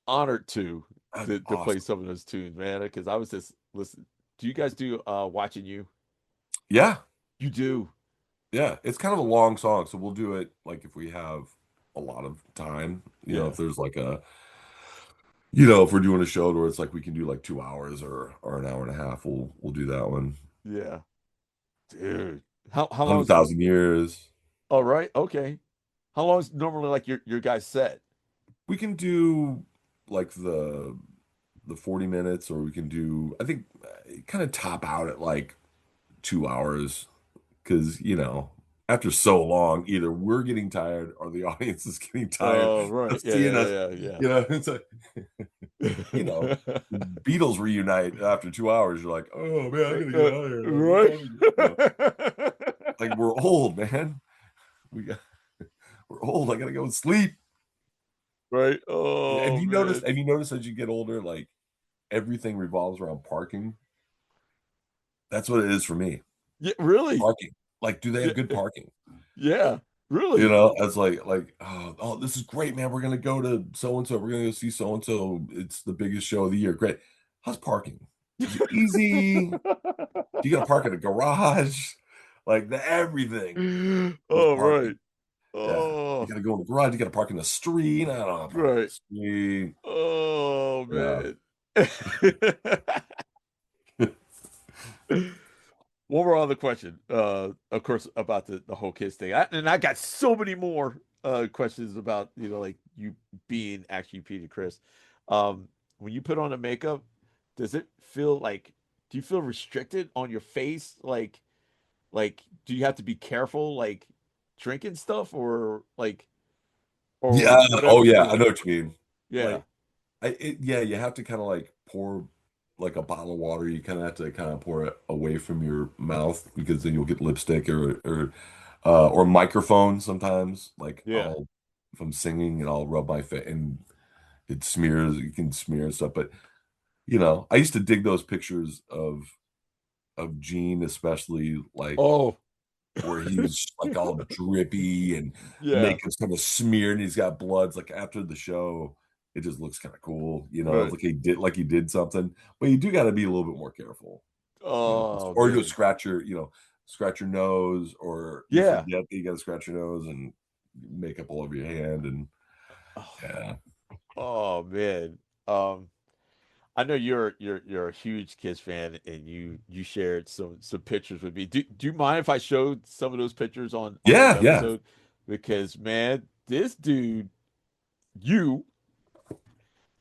Speaker 1: honored to
Speaker 5: That's
Speaker 1: play
Speaker 5: awesome.
Speaker 1: some of those tunes, man. Because I was just listen. Do you guys do watching you?
Speaker 5: Yeah,
Speaker 1: You do.
Speaker 5: yeah. It's kind of a long song, so we'll do it like if we have a lot of time.
Speaker 1: Yeah.
Speaker 5: If there's like if we're doing a show where it's like we can do like 2 hours or an hour and a half, we'll do that one.
Speaker 1: Yeah. Dude. How long is
Speaker 5: 100,000 years.
Speaker 1: all right, okay. How long is normally like your guys set?
Speaker 5: We can do like the 40 minutes, or we can do, I think, kind of top out at like 2 hours, because after so long, either we're getting tired or the audience is getting tired
Speaker 1: Oh, right.
Speaker 5: of
Speaker 1: Yeah,
Speaker 5: seeing us.
Speaker 1: yeah,
Speaker 5: It's like, you know,
Speaker 1: yeah,
Speaker 5: Beatles reunite after 2 hours. You're like, oh man, I gotta get out of here. What
Speaker 1: right.
Speaker 5: time is it? Like, we're old, man. We got we're old. I gotta go and sleep.
Speaker 1: Right.
Speaker 5: Have
Speaker 1: Oh
Speaker 5: you noticed?
Speaker 1: man.
Speaker 5: Have you noticed as you get older, like everything revolves around parking? That's what it is for me.
Speaker 1: Yeah, really?
Speaker 5: Parking. Like, do they
Speaker 1: Yeah,
Speaker 5: have good parking?
Speaker 1: yeah, really.
Speaker 5: It's like, oh, this is great, man. We're gonna go to so and so. We're gonna go see so and so. It's the biggest show of the year. Great. How's parking? Is it easy? Do you gotta park in a garage? Like, everything is
Speaker 1: Oh, right.
Speaker 5: parking. Yeah. You
Speaker 1: Oh,
Speaker 5: gotta go in the garage, you gotta park in the street. I don't know, park in the
Speaker 1: right.
Speaker 5: street.
Speaker 1: Oh
Speaker 5: Yeah.
Speaker 1: man. One more other question. Of course, about the whole kids thing. And I got so many more questions about, like you being actually Peter Chris. When you put on the makeup, does it feel like, do you feel restricted on your face? Do you have to be careful, like drinking stuff or
Speaker 5: Yeah. Oh
Speaker 1: whatever you
Speaker 5: yeah, I
Speaker 1: do?
Speaker 5: know what you mean.
Speaker 1: Yeah.
Speaker 5: Like, yeah, you have to kind of like pour like a bottle of water. You kind of have to kind of pour it away from your mouth, because then you'll get lipstick or microphone sometimes. Like,
Speaker 1: Yeah.
Speaker 5: if I'm singing and I'll rub my face and it smears, you can smear and stuff. But I used to dig those pictures of Gene, especially like
Speaker 1: Oh,
Speaker 5: where he's like all drippy and
Speaker 1: yeah.
Speaker 5: makeup's kind of smeared and he's got bloods. Like, after the show, it just looks kind of cool,
Speaker 1: Right.
Speaker 5: like he did something. But you do got to be a little bit more careful,
Speaker 1: Oh
Speaker 5: or you
Speaker 1: man.
Speaker 5: scratch your nose, or you
Speaker 1: Yeah.
Speaker 5: forget that you got to scratch your nose and makeup all over your hand, and
Speaker 1: Oh,
Speaker 5: yeah.
Speaker 1: oh, man. Um, I know you're a huge Kiss fan, and you shared some pictures with me. Do you mind if I showed some of those pictures on this
Speaker 5: Yeah, yeah.
Speaker 1: episode? Because man, this dude, you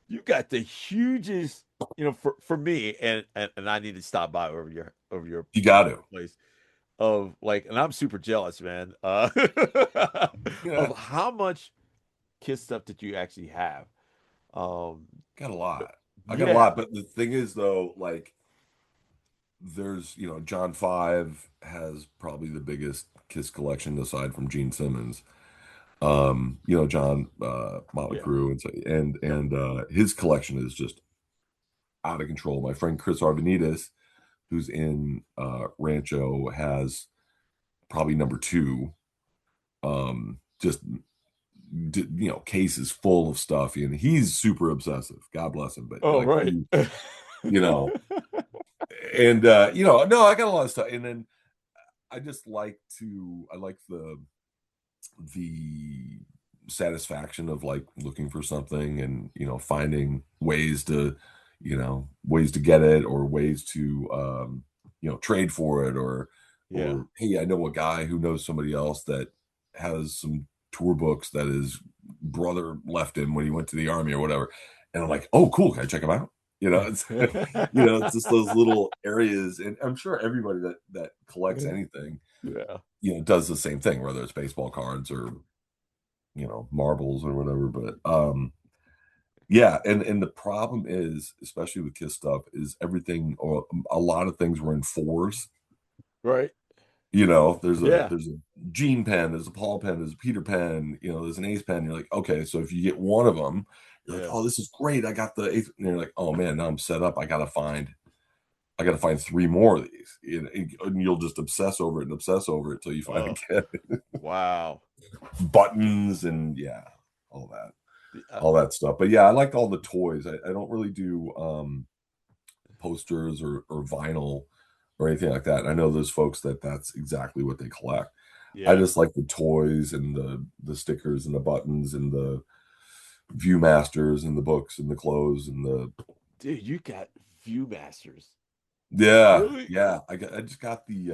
Speaker 1: you got the hugest, for me, and I need to stop by over your
Speaker 5: You got to.
Speaker 1: place of like, and I'm super jealous, man,
Speaker 5: Yeah,
Speaker 1: of how much Kiss stuff that you actually have.
Speaker 5: got a lot. I got a
Speaker 1: Yeah,
Speaker 5: lot, but the thing is, though, like, there's John Five has probably the biggest Kiss collection aside from Gene Simmons. John, Motley
Speaker 1: yeah,
Speaker 5: Crue, and so, and his collection is just out of control. My friend Chris Arvanites, who's in Rancho, has probably number two. Just cases full of stuff, and he's super obsessive. God bless him, but
Speaker 1: oh,
Speaker 5: like,
Speaker 1: right.
Speaker 5: you know, and no, I got a lot of stuff, and then I like the satisfaction of like looking for something and finding ways to get it, or ways to trade for it,
Speaker 1: Yeah.
Speaker 5: or hey, I know a guy who knows somebody else that has some tour books that his brother left him when he went to the army or whatever, and I'm like, oh cool, can I check him out? It's it's just those little areas, and I'm sure everybody that collects anything
Speaker 1: Yeah.
Speaker 5: does the same thing, whether it's baseball cards or marbles or whatever. But yeah, and the problem is, especially with Kiss stuff, is everything, or a lot of things were in fours.
Speaker 1: Right.
Speaker 5: There's a
Speaker 1: Yeah.
Speaker 5: Gene pen, there's a Paul pen, there's a Peter pen, there's an Ace pen. You're like, okay, so if you get one of them, you're like,
Speaker 1: Yeah.
Speaker 5: oh, this is great, I got the eighth, and you're like, oh man, now I'm set up. I gotta find three more of these, and you'll just obsess over it and obsess over it till you finally
Speaker 1: Oh,
Speaker 5: get it.
Speaker 1: wow.
Speaker 5: Buttons and yeah, all that. all that stuff. But yeah, I like all the toys. I don't really do posters or vinyl or anything like that. And I know there's folks that's exactly what they collect. I
Speaker 1: Yeah.
Speaker 5: just like the toys and the stickers and the buttons and the Viewmasters and the books and the clothes and the
Speaker 1: Dude, you got Viewmasters.
Speaker 5: yeah,
Speaker 1: Really?
Speaker 5: yeah. I just got the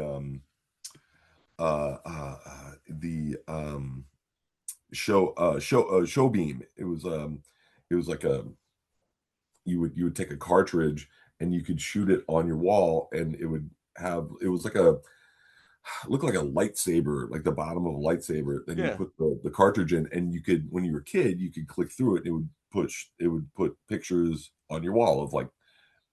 Speaker 5: show beam. It was like a you would take a cartridge and you could shoot it on your wall and it was like a looked like a lightsaber, like the bottom of a lightsaber. Then you
Speaker 1: Yeah.
Speaker 5: put the cartridge in, and you could, when you were a kid, you could click through it. And it would put pictures on your wall of like,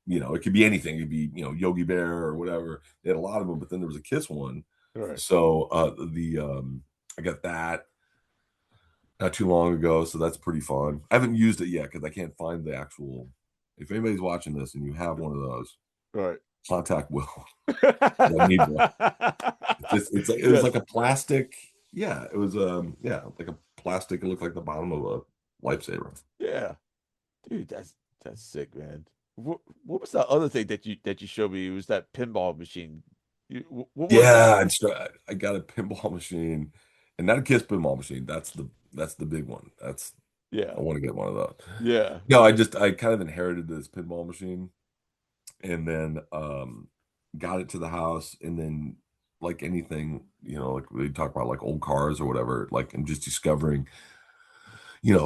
Speaker 5: it could be anything. It could be, Yogi Bear or whatever. They had a lot of them, but then there was a Kiss one.
Speaker 1: Right.
Speaker 5: So I got that not too long ago. So that's pretty fun. I haven't used it yet because I can't find the actual. If anybody's watching this and you have one of those,
Speaker 1: Right.
Speaker 5: contact Will. I need one. It was
Speaker 1: Yes.
Speaker 5: like a plastic. Yeah, it was like a plastic. It looked like the bottom of a lifesaver.
Speaker 1: Yeah. Dude, that's sick, man. What was that other thing that you showed me? It was that pinball machine. What was that?
Speaker 5: Yeah, I got a pinball machine, and not a Kiss pinball machine. That's the big one.
Speaker 1: Yeah.
Speaker 5: I want to get one of those.
Speaker 1: Yeah.
Speaker 5: No, I kind of inherited this pinball machine, and then got it to the house, and then like anything, like they talk about like old cars or whatever, like and just discovering,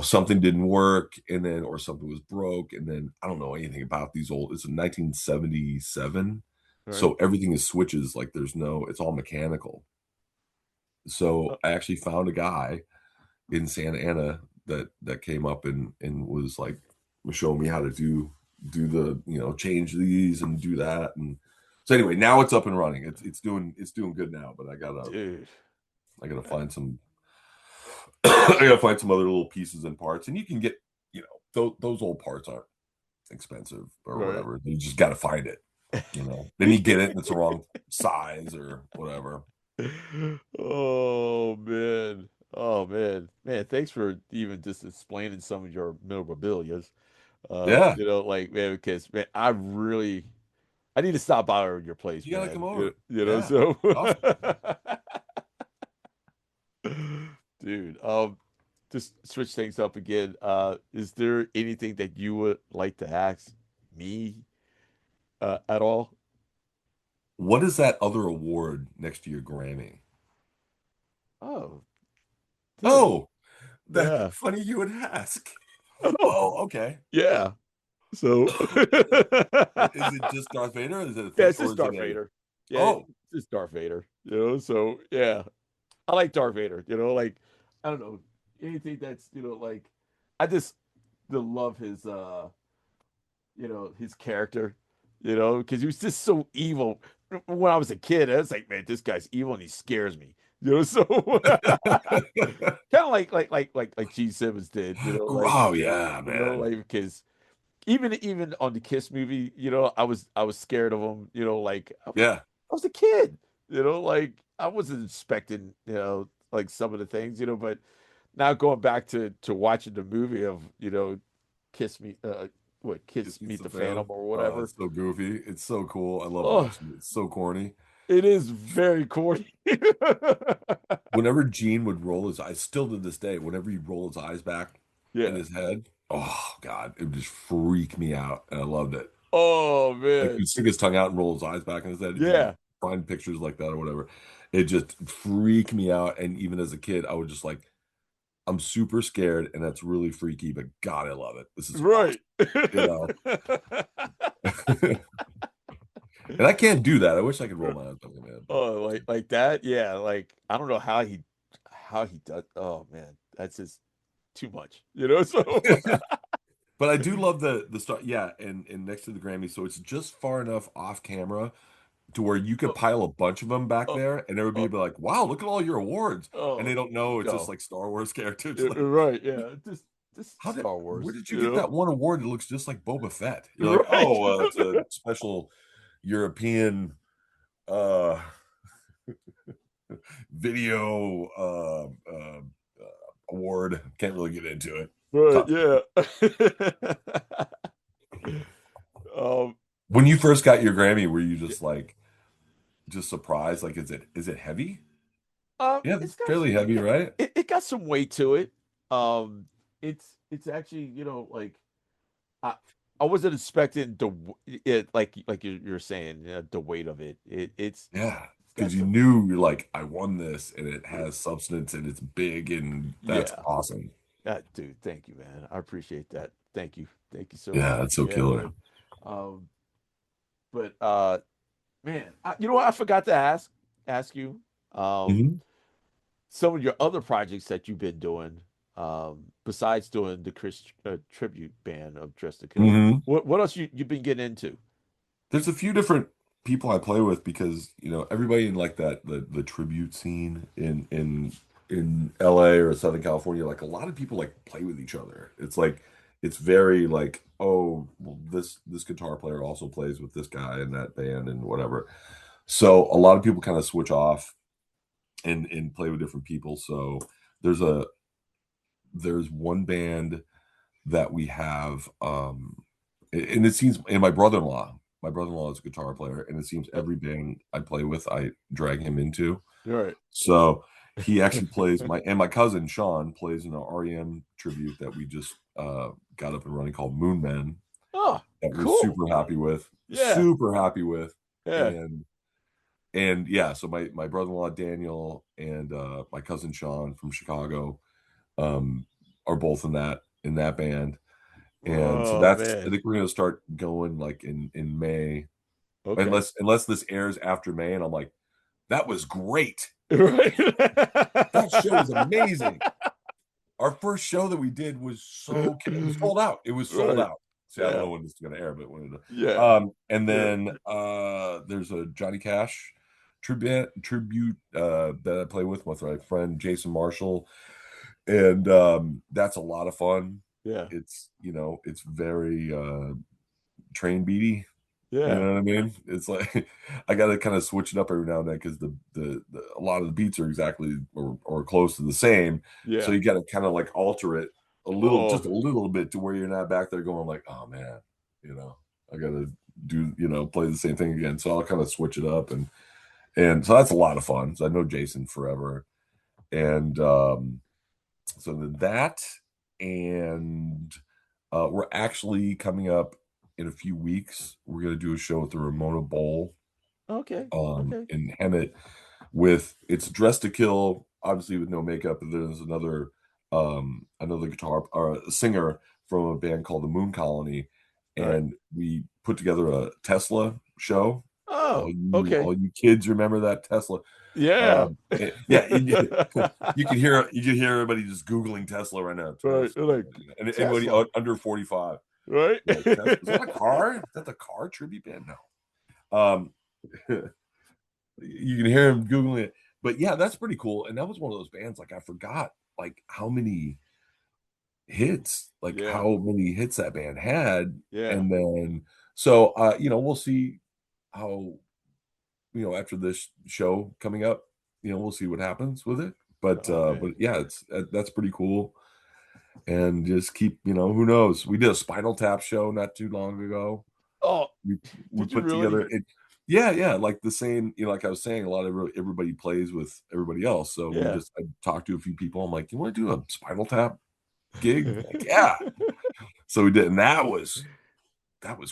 Speaker 5: something didn't work, and then or something was broke, and then I don't know anything about these old. It's a 1977,
Speaker 1: Right.
Speaker 5: so everything is switches. Like it's all mechanical. So I actually found a guy in Santa Ana that came up and was like showing me how to do the change these and do that. And so anyway, now it's up and running. It's doing good now, but
Speaker 1: Dude.
Speaker 5: I gotta find some I gotta find some other little pieces and parts. And you can get, those old parts aren't expensive or
Speaker 1: Right.
Speaker 5: whatever. You just gotta find it. Then you get it and it's the wrong size or whatever.
Speaker 1: Oh man. Oh man. Man, thanks for even just explaining some of your memorabilia.
Speaker 5: Yeah,
Speaker 1: Like man, because man, I need to stop by your place,
Speaker 5: you gotta come
Speaker 1: man.
Speaker 5: over. Yeah,
Speaker 1: So
Speaker 5: awesome.
Speaker 1: dude, just switch things up again. Is there anything that you would like to ask me at all?
Speaker 5: What is that other award next to your Grammy?
Speaker 1: Oh, dude.
Speaker 5: Oh, that
Speaker 1: Yeah.
Speaker 5: funny you would ask.
Speaker 1: Oh,
Speaker 5: Oh, okay.
Speaker 1: yeah. So
Speaker 5: Is it just Darth Vader? Or is it a
Speaker 1: yeah,
Speaker 5: thing,
Speaker 1: it's
Speaker 5: or
Speaker 1: just
Speaker 5: is it
Speaker 1: Darth
Speaker 5: a?
Speaker 1: Vader. Yeah, it's
Speaker 5: Oh,
Speaker 1: just Darth Vader. So yeah. I like Darth Vader, like I don't know, anything that's, like I just love his his character, because he was just so evil. When I was a kid, I was like, man, this guy's evil and he scares me. So kind of like Gene Simmons did,
Speaker 5: oh yeah, man.
Speaker 1: like because even on the Kiss movie, I was scared of him, like
Speaker 5: Yeah,
Speaker 1: I was a kid, like I wasn't expecting, like some of the things, but now going back to watching the movie of, Kiss Me, Kiss
Speaker 5: just meets
Speaker 1: Meet
Speaker 5: the
Speaker 1: the Phantom
Speaker 5: Phantom.
Speaker 1: or
Speaker 5: Oh,
Speaker 1: whatever.
Speaker 5: it's so goofy. It's so cool. I love
Speaker 1: Oh,
Speaker 5: watching it. It's so corny.
Speaker 1: it is very corny.
Speaker 5: Whenever Gene would roll his eyes, still to this day, whenever he'd roll his eyes back in
Speaker 1: Yeah.
Speaker 5: his head, oh God, it would just freak me out. And I loved it.
Speaker 1: Oh
Speaker 5: Like
Speaker 1: man.
Speaker 5: he'd stick his tongue out and roll his eyes back in his head. If you
Speaker 1: Yeah.
Speaker 5: find pictures like that or whatever, it just freaked me out. And even as a kid, I would just like, I'm super scared, and that's really freaky, but God, I love it. This is awesome.
Speaker 1: Right.
Speaker 5: And I can't do that. I wish I could roll my eyes back in my head, but
Speaker 1: Oh, like that. Yeah. Like I don't know how he does. Oh man, that's just too much. So
Speaker 5: but I do love the start. Yeah, and next to the Grammy, so it's just far enough off camera to where you could
Speaker 1: oh,
Speaker 5: pile a bunch of them back
Speaker 1: oh,
Speaker 5: there, and everybody
Speaker 1: oh,
Speaker 5: would be like, "Wow, look at all your awards," and they
Speaker 1: oh,
Speaker 5: don't know it's just
Speaker 1: no.
Speaker 5: like Star Wars characters. Like,
Speaker 1: Right. Yeah. Just
Speaker 5: how did
Speaker 1: Star
Speaker 5: where
Speaker 1: Wars.
Speaker 5: did you get that one award that looks just like Boba Fett? You're like,
Speaker 1: Right.
Speaker 5: oh, it's a special European uh video award. Can't really get into it.
Speaker 1: Right, yeah. um,
Speaker 5: When you first got your Grammy, were you just like just surprised? Like, is it heavy? Yeah,
Speaker 1: it's
Speaker 5: it's
Speaker 1: got
Speaker 5: fairly heavy, right?
Speaker 1: it got some weight to it. It's actually, like I I wasn't expecting it like you're saying, the weight of it.
Speaker 5: Yeah,
Speaker 1: It's got
Speaker 5: because you
Speaker 1: some,
Speaker 5: knew you're like, I won this, and it has substance, and it's big, and that's
Speaker 1: yeah.
Speaker 5: awesome.
Speaker 1: Dude, thank you, man. I appreciate that. Thank you so
Speaker 5: Yeah,
Speaker 1: much.
Speaker 5: that's so
Speaker 1: Yeah,
Speaker 5: killer.
Speaker 1: man. Um, but man, you know what? I forgot to ask you. Um,
Speaker 5: Hmm.
Speaker 1: some of your other projects that you've been doing, besides doing the Chris tribute band of Dress to Kill.
Speaker 5: Hmm.
Speaker 1: What else you've been getting into?
Speaker 5: There's a few different people I play with because everybody in like that the tribute scene in LA or Southern California, like a lot of people like play with each other. It's like it's very like, oh, well, this guitar player also plays with this guy in that band and whatever. So a lot of people kind of switch off and play with different people. So there's a there's one band that we have, and it seems, and my brother-in law is a guitar player, and it seems every band I play with I drag him into.
Speaker 1: Right.
Speaker 5: So he actually plays my cousin Sean plays in an REM tribute that we just got up and running called Moon Men,
Speaker 1: Oh,
Speaker 5: that we're
Speaker 1: cool. Yeah.
Speaker 5: super happy with.
Speaker 1: Yeah.
Speaker 5: And yeah, so my brother-in-law Daniel and my cousin Sean from Chicago um are both in that band. And so
Speaker 1: Oh
Speaker 5: that's, I
Speaker 1: man.
Speaker 5: think we're gonna start going like in May,
Speaker 1: Okay.
Speaker 5: unless this airs after May, and I'm like, that was great.
Speaker 1: Right.
Speaker 5: That show was amazing. Our first show that we did was it was sold out. It was sold
Speaker 1: Right.
Speaker 5: out. See, I don't
Speaker 1: Yeah.
Speaker 5: know when this is gonna air, but when
Speaker 1: Yeah.
Speaker 5: and
Speaker 1: Yeah.
Speaker 5: then there's a Johnny Cash tribute that I play with my friend Jason Marshall, and that's a lot of fun.
Speaker 1: Yeah.
Speaker 5: It's very train beaty. You
Speaker 1: Yeah.
Speaker 5: know what I mean? It's like I got to kind of switch it up every now and then because the a lot of the beats are exactly or close to the same. So
Speaker 1: Yeah.
Speaker 5: you got to kind of like alter it just
Speaker 1: Oh,
Speaker 5: a little bit to where you're not back there going like, oh man, I got to play the same thing again. So I'll kind of switch it up, and so that's a lot of fun. So I know Jason forever, and so that, and we're actually coming up in a few weeks. We're going to do a show at the Ramona Bowl
Speaker 1: okay. Okay.
Speaker 5: in Hemet with it's Dress to Kill, obviously with no makeup, and there's another guitar or singer from a band called the Moon Colony,
Speaker 1: All right.
Speaker 5: and we put together a Tesla show.
Speaker 1: Oh, okay.
Speaker 5: All you kids remember that Tesla?
Speaker 1: Yeah.
Speaker 5: Yeah, you can hear everybody just googling Tesla right now.
Speaker 1: Right.
Speaker 5: Tesla,
Speaker 1: Like
Speaker 5: and anybody
Speaker 1: Tesla.
Speaker 5: under 45.
Speaker 1: Right.
Speaker 5: Yeah, Tesla. Is that a car? Is that the car tribute band? No. You can hear him googling it, but yeah, that's pretty cool. And that was one of those bands. Like I forgot, like
Speaker 1: Yeah.
Speaker 5: how many hits that band had,
Speaker 1: Yeah.
Speaker 5: and then so we'll see how after this show coming up, we'll see what happens with it. But
Speaker 1: Oh man.
Speaker 5: yeah, that's pretty cool. And just keep, who knows? We did a Spinal Tap show not too long ago.
Speaker 1: Oh,
Speaker 5: We
Speaker 1: did you
Speaker 5: put
Speaker 1: really?
Speaker 5: together it. Yeah, like the same, like I was saying, a lot of everybody plays with everybody else. So
Speaker 1: Yeah.
Speaker 5: I talked to a few people. I'm like, you want to do a Spinal Tap gig? Like, yeah. So we did, and that was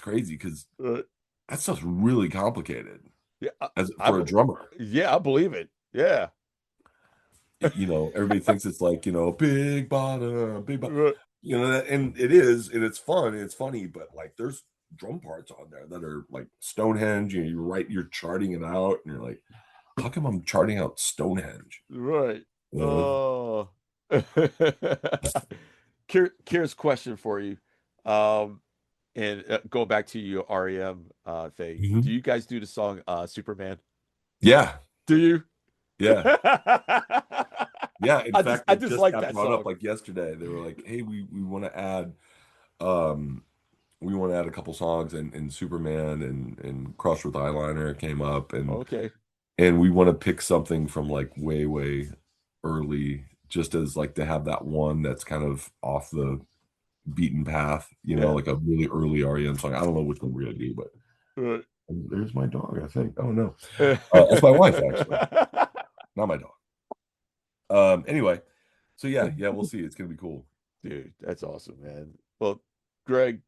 Speaker 5: crazy because
Speaker 1: Uh,
Speaker 5: that stuff's really complicated
Speaker 1: yeah.
Speaker 5: as
Speaker 1: I
Speaker 5: for a
Speaker 1: bel
Speaker 5: drummer.
Speaker 1: yeah, I believe it. Yeah.
Speaker 5: Everybody thinks it's like, big bottom, big bottom,
Speaker 1: Right.
Speaker 5: and it is, and it's fun, and it's funny, but like there's drum parts on there that are like Stonehenge, and you're charting it out, and you're like, how come I'm charting out Stonehenge?
Speaker 1: Right.
Speaker 5: Uh,
Speaker 1: Oh. Curious question for you. Um, and go back to your REM thing. Do
Speaker 5: mhm.
Speaker 1: you guys do the song Superman?
Speaker 5: Yeah,
Speaker 1: Do you?
Speaker 5: yeah, yeah. In fact,
Speaker 1: I
Speaker 5: it
Speaker 1: just
Speaker 5: just
Speaker 1: like
Speaker 5: got
Speaker 1: that
Speaker 5: brought up
Speaker 1: song.
Speaker 5: like yesterday. They were like, hey, um we want to add a couple songs, and Superman and Cross with Eyeliner came up,
Speaker 1: Okay.
Speaker 5: and we want to pick something from like way, way early, just as like to have that one that's kind of off the beaten path, like a really early REM song. I don't know which one we're gonna do, but there's my dog, I think. Oh no. That's my wife, actually. Not my dog. Anyway, so yeah, we'll see. It's gonna be cool.
Speaker 1: Dude, that's awesome, man. Well, Greg,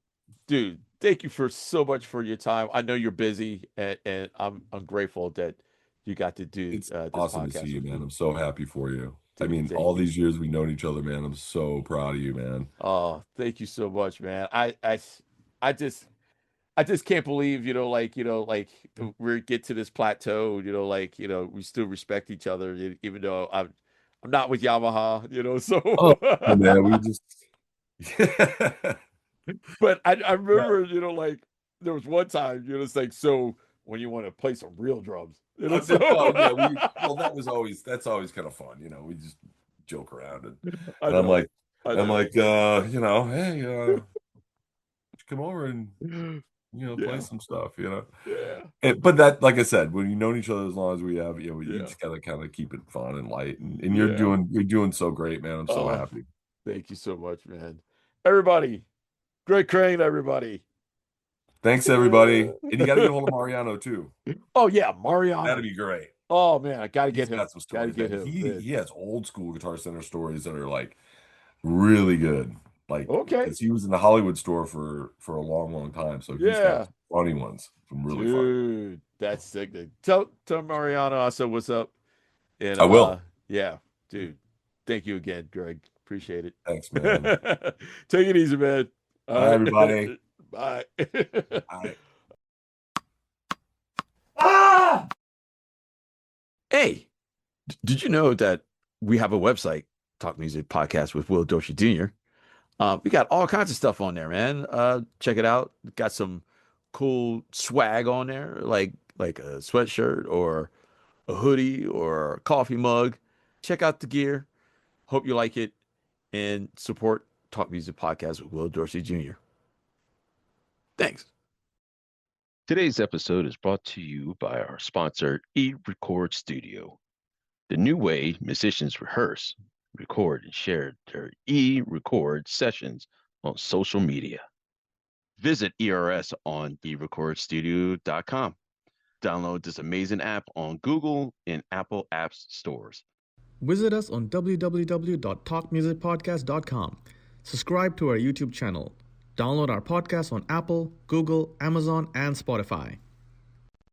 Speaker 1: dude, thank you so much for your time. I know you're busy, and I'm grateful that you got to do
Speaker 5: It's
Speaker 1: this
Speaker 5: awesome to
Speaker 1: podcast
Speaker 5: see you,
Speaker 1: with
Speaker 5: man.
Speaker 1: me.
Speaker 5: I'm so happy for you. I
Speaker 1: Dude,
Speaker 5: mean,
Speaker 1: thank
Speaker 5: all
Speaker 1: you.
Speaker 5: these years we've known each other, man. I'm so proud of you, man.
Speaker 1: Oh, thank you so much, man. I just can't believe, like we get to this plateau, we still respect each other, even though I'm not with Yamaha, so.
Speaker 5: Oh, man, we just
Speaker 1: But I remember, like there was one time, it's like, so when you want to play some real drums, so.
Speaker 5: oh yeah, that's always kind of fun, we just joke around
Speaker 1: I
Speaker 5: and I'm
Speaker 1: know,
Speaker 5: like,
Speaker 1: I know.
Speaker 5: hey, come over and play
Speaker 1: Yeah,
Speaker 5: some stuff,
Speaker 1: yeah,
Speaker 5: but that, like I said, when you've known each other as long as we have, you
Speaker 1: yeah,
Speaker 5: just gotta kind of keep it fun and light, and
Speaker 1: yeah.
Speaker 5: you're doing so great, man. I'm so
Speaker 1: Oh,
Speaker 5: happy.
Speaker 1: thank you so much, man. Everybody, Greg Crane, everybody.
Speaker 5: Thanks, everybody, and you got to get a hold of Mariano too.
Speaker 1: Oh yeah,
Speaker 5: That'd
Speaker 1: Mariano.
Speaker 5: be great.
Speaker 1: Oh man, I gotta
Speaker 5: He's
Speaker 1: get him.
Speaker 5: got some
Speaker 1: Gotta
Speaker 5: stories,
Speaker 1: get
Speaker 5: man.
Speaker 1: him.
Speaker 5: He has old school Guitar Center stories that are like really good. Like,
Speaker 1: Okay.
Speaker 5: because he was in the Hollywood store for a long time, so he's got
Speaker 1: Yeah.
Speaker 5: some funny ones, some really funny.
Speaker 1: Dude, that's sick. Tell Mariano also what's up. And
Speaker 5: I will.
Speaker 1: yeah, dude. Thank you again, Greg. Appreciate it.
Speaker 5: Thanks, man.
Speaker 1: Take it easy, man. All
Speaker 5: Bye,
Speaker 1: right.
Speaker 5: everybody.
Speaker 1: Bye.
Speaker 5: Bye.
Speaker 1: Ah! Hey, did you know that we have a website, Talk Music Podcast with Will Dorsey Jr.? We got all kinds of stuff on there, man. Check it out. Got some cool swag on there, like a sweatshirt or a hoodie or a coffee mug. Check out the gear. Hope you like it and support Talk Music Podcast with Will Dorsey Jr. Thanks.
Speaker 4: Today's episode is brought to you by our sponsor, E-Record Studio, the new way musicians rehearse, record, and share their e-record sessions on social media. Visit ERS on erecordstudio.com. Download this amazing app on Google and Apple Apps stores.
Speaker 3: Visit us on www.talkmusicpodcast.com. Subscribe to our YouTube channel. Download our podcast on Apple, Google, Amazon, and Spotify.